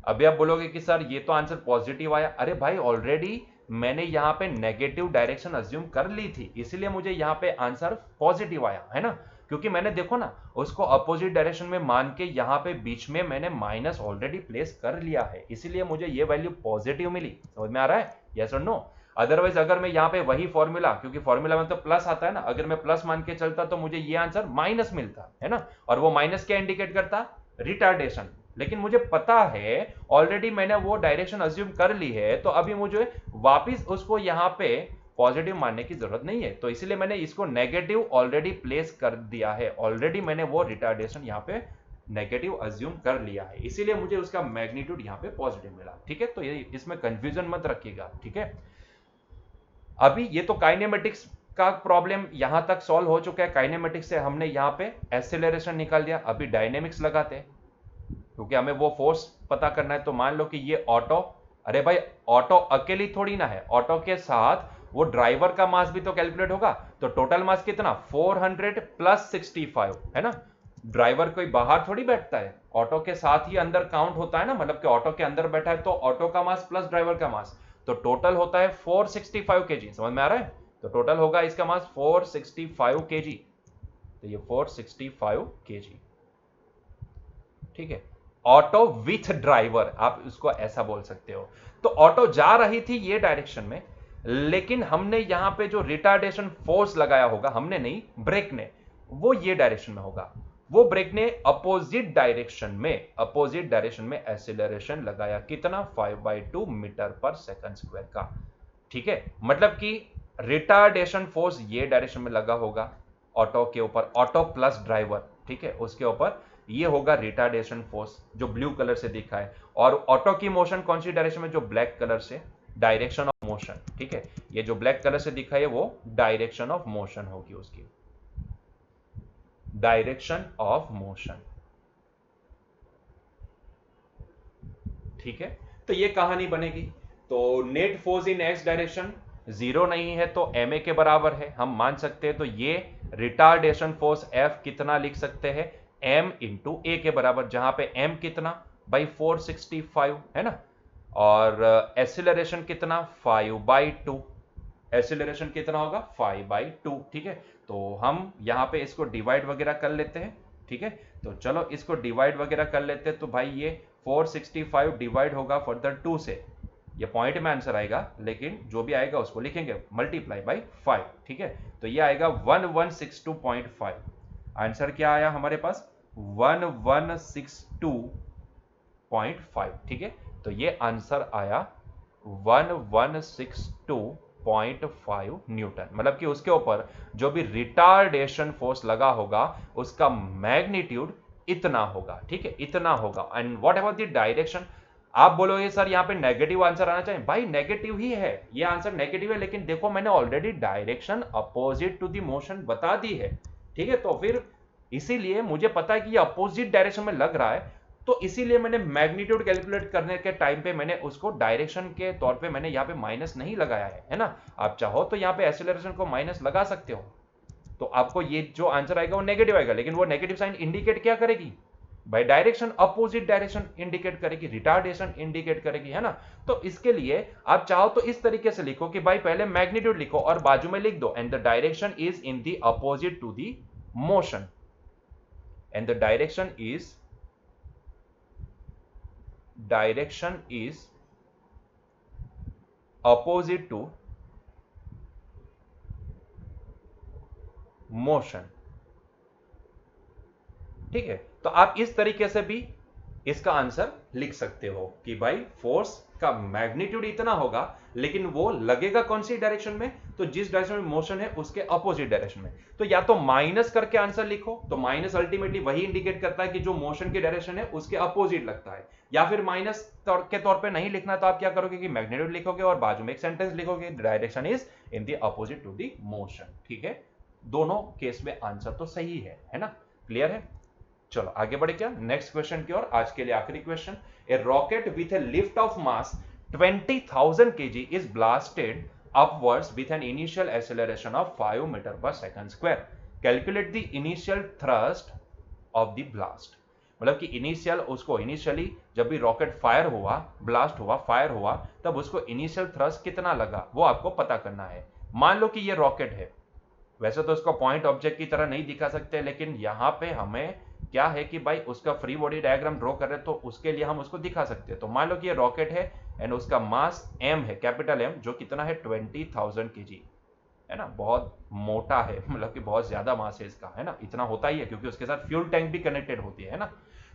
Speaker 1: अभी आप बोलोगे कि सर ये तो आंसर पॉजिटिव आया। अरे भाई ऑलरेडी मैंने यहां पे नेगेटिव डायरेक्शन अज्यूम कर ली थी, इसीलिए मुझे यहां पे आंसर पॉजिटिव आया, है ना। क्योंकि मैंने देखो ना, उसको अपोजिट डायरेक्शन में मान के यहां पे बीच में मैंने माइनस ऑलरेडी प्लेस कर लिया है, इसीलिए मुझे ये वैल्यू पॉजिटिव मिली। समझ में आ रहा है? यस और नो? अदरवाइज अगर मैं यहाँ पे वही फॉर्मूला, क्योंकि फॉर्मूला में तो प्लस आता है ना, अगर मैं प्लस मान के चलता तो मुझे ये आंसर माइनस मिलता, है ना। और वो माइनस क्या इंडिकेट करता? रिटार्डेशन। लेकिन मुझे पता है ऑलरेडी मैंने वो डायरेक्शन अज्यूम कर ली है, तो अभी मुझे वापस उसको यहां पे पॉजिटिव मानने की जरूरत नहीं है। तो इसलिए मैंने इसको नेगेटिव ऑलरेडी प्लेस कर दिया है, ऑलरेडी मैंने वो रिटार्डेशन यहां पे नेगेटिव अज्यूम कर लिया है, इसीलिए मुझे उसका मैग्नीट्यूड यहां पे पॉजिटिव मिला। ठीक है, तो ये इसमें कंफ्यूजन मत रखिएगा। ठीक है, अभी ये तो काइनेमेटिक्स का प्रॉब्लम यहां तक सॉल्व हो चुका है। काइनेमेटिक्स से हमने यहां पे एक्सेलरेशन निकाल दिया। अभी डायनेमिक्स लगाते हैं, क्योंकि हमें वो फोर्स पता करना है। तो मान लो कि ये ऑटो, अरे भाई ऑटो अकेली थोड़ी ना है, ऑटो के साथ वो ड्राइवर का मास भी तो कैलकुलेट होगा। तो टोटल मास कितना? 400 प्लस 65, है ना। ड्राइवर कोई बाहर थोड़ी बैठता है, ऑटो के साथ ही अंदर काउंट होता है ना, मतलब कि ऑटो के अंदर बैठा है तो ऑटो का मास प्लस ड्राइवर का मास, तो टोटल होता है 465 केजी। समझ में आ रहा है? तो टोटल होगा इसका मास 465 केजी। तो ये 465 केजी। ठीक है, ऑटो विथ ड्राइवर, आप उसको ऐसा बोल सकते हो। तो ऑटो जा रही थी ये डायरेक्शन में, लेकिन हमने यहां पे जो रिटार्डेशन फोर्स लगाया होगा, हमने नहीं, ब्रेक ने, वो ये डायरेक्शन में होगा। वो ब्रेक ने अपोजिट डायरेक्शन में एक्सीलरेशन लगाया, कितना? 5/2 मीटर पर सेकंड स्क्वायर का। ठीक है, मतलब कि रिटार्डेशन फोर्स ये डायरेक्शन में लगा होगा ऑटो के ऊपर, ऑटो प्लस ड्राइवर, ठीक है, उसके ऊपर ये होगा रिटार्डेशन फोर्स जो ब्लू कलर से दिखा है। और ऑटो की मोशन कौन सी डायरेक्शन में? जो ब्लैक कलर से, डायरेक्शन ऑफ मोशन। ठीक है, ये जो ब्लैक कलर से दिखा है वो डायरेक्शन ऑफ मोशन होगी, उसकी डायरेक्शन ऑफ मोशन। ठीक है, तो ये कहानी बनेगी। तो net force in x direction 0 नहीं है तो ma के बराबर है, हम मान सकते हैं। तो ये रिटार्डेशन फोर्स F कितना लिख सकते हैं? m इंटू ए के बराबर, जहां पे m कितना भाई 465, है ना। और एक्सीलरेशन कितना? 5/2। एक्सीलरेशन कितना होगा? 5/2। ठीक है, तो हम यहां पे इसको डिवाइड वगैरह कर लेते हैं। ठीक है, तो चलो इसको डिवाइड वगैरह कर लेते हैं। तो भाई ये 465 डिवाइड होगा फर्दर 2 से, ये पॉइंट में आंसर आएगा, लेकिन जो भी आएगा उसको लिखेंगे मल्टीप्लाई बाई 5, ठीक है। तो ये आएगा 1162.5। आंसर क्या आया हमारे पास 1162.5, ठीक है। तो ये आंसर आया 1162.5 न्यूटन, मतलब कि उसके ऊपर जो भी रिटार्डेशन फोर्स लगा होगा उसका मैग्नीट्यूड इतना होगा, ठीक है, इतना होगा। And what about the direction? आप बोलोगे सर यहाँ पे नेगेटिव आंसर आना चाहिए, भाई नेगेटिव ही है, ये आंसर नेगेटिव है, लेकिन देखो मैंने already direction opposite to the motion बता दी है, ठीक है। तो फिर इसीलिए मुझे पता है कि ये अपोजिट डायरेक्शन में लग रहा है, तो इसीलिए मैंने मैग्नीट्यूड कैलकुलेट करने के टाइम पे मैंने उसको डायरेक्शन के तौर पे मैंने यहाँ पे माइनस नहीं लगाया है ना। आप चाहो तो यहाँ पे एक्सीलरेशन को माइनस लगा सकते हो, तो आपको ये जो आंसर आएगा वो नेगेटिव आएगा, लेकिन वो नेगेटिव साइन इंडिकेट क्या करेगी भाई? डायरेक्शन, अपोजिट डायरेक्शन इंडिकेट करेगी, रिटार्डेशन इंडिकेट करेगी, है ना। तो इसके लिए आप चाहो तो इस तरीके से लिखो कि भाई पहले मैग्नीट्यूड लिखो और बाजू में लिख दो and the direction is in the opposite to the motion, and the direction is opposite to motion, ठीक है। तो आप इस तरीके से भी इसका आंसर लिख सकते हो कि भाई फोर्स का मैग्नीट्यूड इतना होगा, लेकिन वो लगेगा कौन सी डायरेक्शन में? तो जिस डायरेक्शन में मोशन है उसके अपोजिट डायरेक्शन में। तो या तो माइनस करके आंसर लिखो, तो माइनस अल्टीमेटली वही इंडिकेट करता है कि जो मोशन की डायरेक्शन है उसके अपोजिट लगता है, या फिर माइनस के तौर पे नहीं लिखना तो आप क्या करोगे कि मैग्नीट्यूड लिखोगे और बाजू में एक सेंटेंस लिखोगे, direction is in the opposite to the motion, ठीक है। दोनों केस में आंसर तो सही है ना। क्लियर है? चलो आगे बढ़े क्या नेक्स्ट क्वेश्चन की ओर। आज के लिए आखिरी question. A rocket with a lift off mass 20,000 kg is blasted upwards with an initial acceleration of 5 metre per second square. Calculate the initial thrust of the blast. मतलब कि इनिशियली जब भी rocket fire हुआ, blast हुआ, fire हुआ, तब उसको initial thrust कितना लगा वो आपको पता करना है। मान लो कि ये रॉकेट है, वैसे तो इसको पॉइंट ऑब्जेक्ट की तरह नहीं दिखा सकते, लेकिन यहां पे हमें क्या है कि भाई उसका फ्री बॉडी डायग्राम ड्रॉ कर रहे तो उसके लिए हम उसको दिखा सकते हैं। तो मान लो कि ये रॉकेट है एंड उसका मास m है, कैपिटल M, जो कितना है 20,000 kg, है ना। बहुत मोटा है, मतलब कि बहुत ज्यादा मास है इसका, है ना। इतना होता ही है क्योंकि उसके साथ फ्यूल टैंक भी कनेक्टेड होती है ना।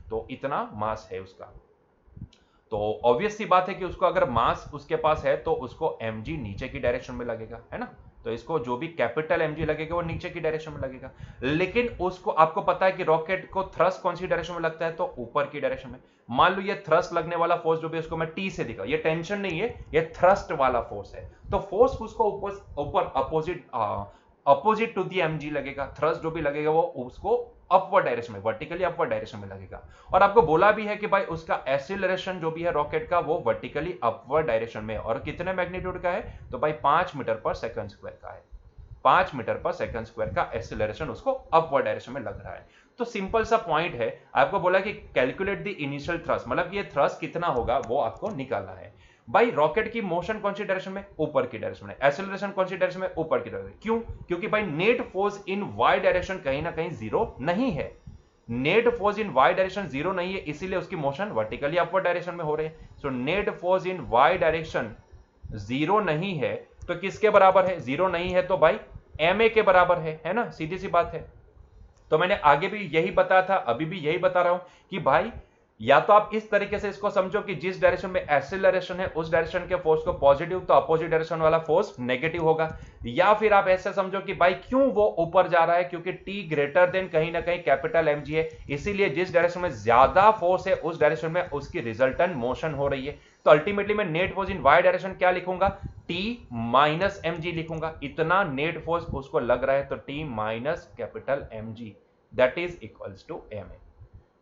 Speaker 1: तो इतना मास है उसका। तो ऑब्वियस सी बात है कि उसको अगर मास उसके पास है तो उसको mg नीचे की डायरेक्शन में लगेगा, है ना। तो इसको जो भी कैपिटल mg लगेगा वो नीचे की डायरेक्शन में लगेगा, लेकिन उसको आपको पता है कि रॉकेट को थ्रस्ट कौन सी डायरेक्शन में लगता है? तो ऊपर की डायरेक्शन में। मान लो ये थ्रस्ट लगने वाला फोर्स जो भी उसको मैं टी से दिखा, ये टेंशन नहीं है, ये थ्रस्ट वाला फोर्स है। तो फोर्स उसको ऊपर अपोजिट टू दी एमजी लगेगा, थ्रस्ट जो भी लगेगा वो उसको अपवर्ड डायरेक्शन में, वर्टिकली अपवर्ड डायरेक्शन में लगेगा। और आपको बोला भी है कि भाई उसका एक्सीलरेशन जो भी है रॉकेट का वो वर्टिकली अपवर्ड डायरेक्शन में, और कितने मैग्नीट्यूड का है? तो भाई 5 मीटर पर सेकंड स्क्वायर का है। 5 मीटर पर सेकंड स्क्वायर का एक्सीलरेशन उसको अपवर्ड डायरेक्शन में लग रहा है। तो सिंपल सा पॉइंट है, आपको बोला कि कैलकुलेट द इनिशियल थ्रस्ट, मतलब ये थ्रस्ट कितना होगा वो आपको निकालना है। भाई रॉकेट की मोशन कौन सी डायरेक्शन में? ऊपर की डायरेक्शन में। एक्सेलरेशन कौन सी डायरेक्शन में? ऊपर की डायरेक्शन। क्यों? क्योंकि भाई net force in Y direction कहीं ना कहीं जीरो नहीं है। Net force in Y direction zero नहीं है, इसीलिए उसकी मोशन वर्टिकली अपवर्ड डायरेक्शन में हो रही है। So net force in Y direction zero नहीं है, तो किसके बराबर है? जीरो नहीं है तो भाई एम ए के बराबर है ना, सीधी सी बात है। तो मैंने आगे भी यही बताया था, अभी भी यही बता रहा हूं कि भाई या तो आप इस तरीके से इसको समझो कि जिस डायरेक्शन में एक्सेलरेशन है उस डायरेक्शन के फोर्स को पॉजिटिव, तो अपोजिट डायरेक्शन वाला फोर्स नेगेटिव होगा। या फिर आप ऐसे समझो कि भाई क्यों वो ऊपर जा रहा है? क्योंकि टी ग्रेटर देन कहीं ना कहीं कैपिटल एम जी है, इसीलिए जिस डायरेक्शन में ज्यादा फोर्स है उस डायरेक्शन में उसकी रिजल्टेंट मोशन हो रही है। तो अल्टीमेटली मैं net force in Y direction क्या लिखूंगा? टी माइनस एम जी लिखूंगा। इतना नेट फोर्स उसको लग रहा है, तो T minus capital M g that is equals to m a.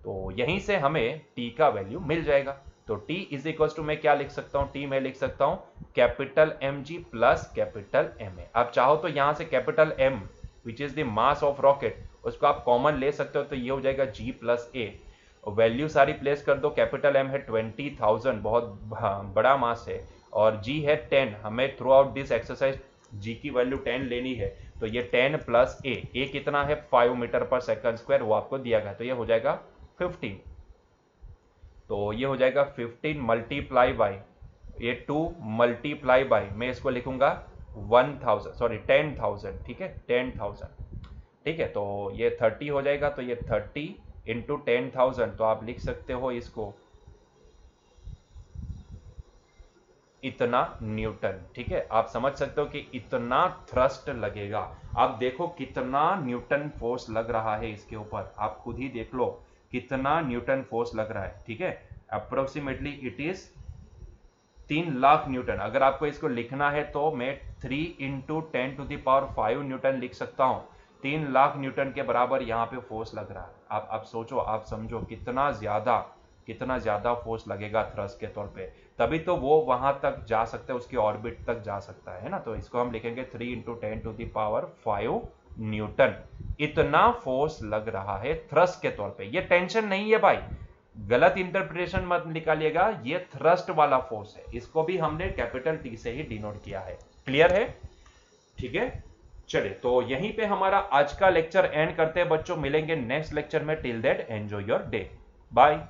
Speaker 1: तो यहीं से हमें t का वैल्यू मिल जाएगा। तो t इज इक्वल टू मैं क्या लिख सकता हूं? t मैं लिख सकता हूं capital mg plus capital ma। आप चाहो तो यहां से capital m which is the mass of rocket उसको आप कॉमन ले सकते हो, तो ये हो जाएगा g प्लस a। वैल्यू सारी प्लेस कर दो। कैपिटल m है 20,000, बहुत बड़ा मास है, और g है 10। हमें through out this exercise g की वैल्यू 10 लेनी है, तो ये 10 प्लस a कितना है? 5 मीटर पर सेकंड स्क्वायर, वो आपको दिया गया, तो ये हो जाएगा 15। तो ये हो जाएगा 15 मल्टीप्लाई बाई ये 2 मल्टीप्लाई बाय, मैं इसको लिखूंगा 1000, सॉरी 10,000, ठीक है 10,000, ठीक है। तो ये 30 हो जाएगा, तो ये 30 इंटू 10,000, तो आप लिख सकते हो इसको इतना न्यूटन, ठीक है। आप समझ सकते हो कि इतना थ्रस्ट लगेगा। आप देखो कितना न्यूटन फोर्स लग रहा है इसके ऊपर, आप खुद ही देख लो कितना न्यूटन फोर्स लग रहा है, ठीक है। Approximately it is 3 lakh Newton. अगर आपको इसको लिखना है तो मैं 3 इंटू 10⁵ न्यूटन लिख सकता हूं। 3 लाख न्यूटन के बराबर यहाँ पे फोर्स लग रहा है। आप सोचो, आप समझो कितना ज्यादा फोर्स लगेगा थ्रस्ट के तौर पे, तभी तो वो वहां तक जा सकता है, उसकी ऑर्बिट तक जा सकता है ना। तो इसको हम लिखेंगे 3 इंटू 10⁵ न्यूटन। इतना फोर्स लग रहा है थ्रस्ट के तौर पे। ये टेंशन नहीं है भाई, गलत इंटरप्रिटेशन मत निकालिएगा, ये थ्रस्ट वाला फोर्स है, इसको भी हमने कैपिटल टी से ही डिनोट किया है। क्लियर है? ठीक है, चलिए तो यहीं पे हमारा आज का लेक्चर एंड करते हैं बच्चों। मिलेंगे नेक्स्ट लेक्चर में। Till that enjoy your day, bye.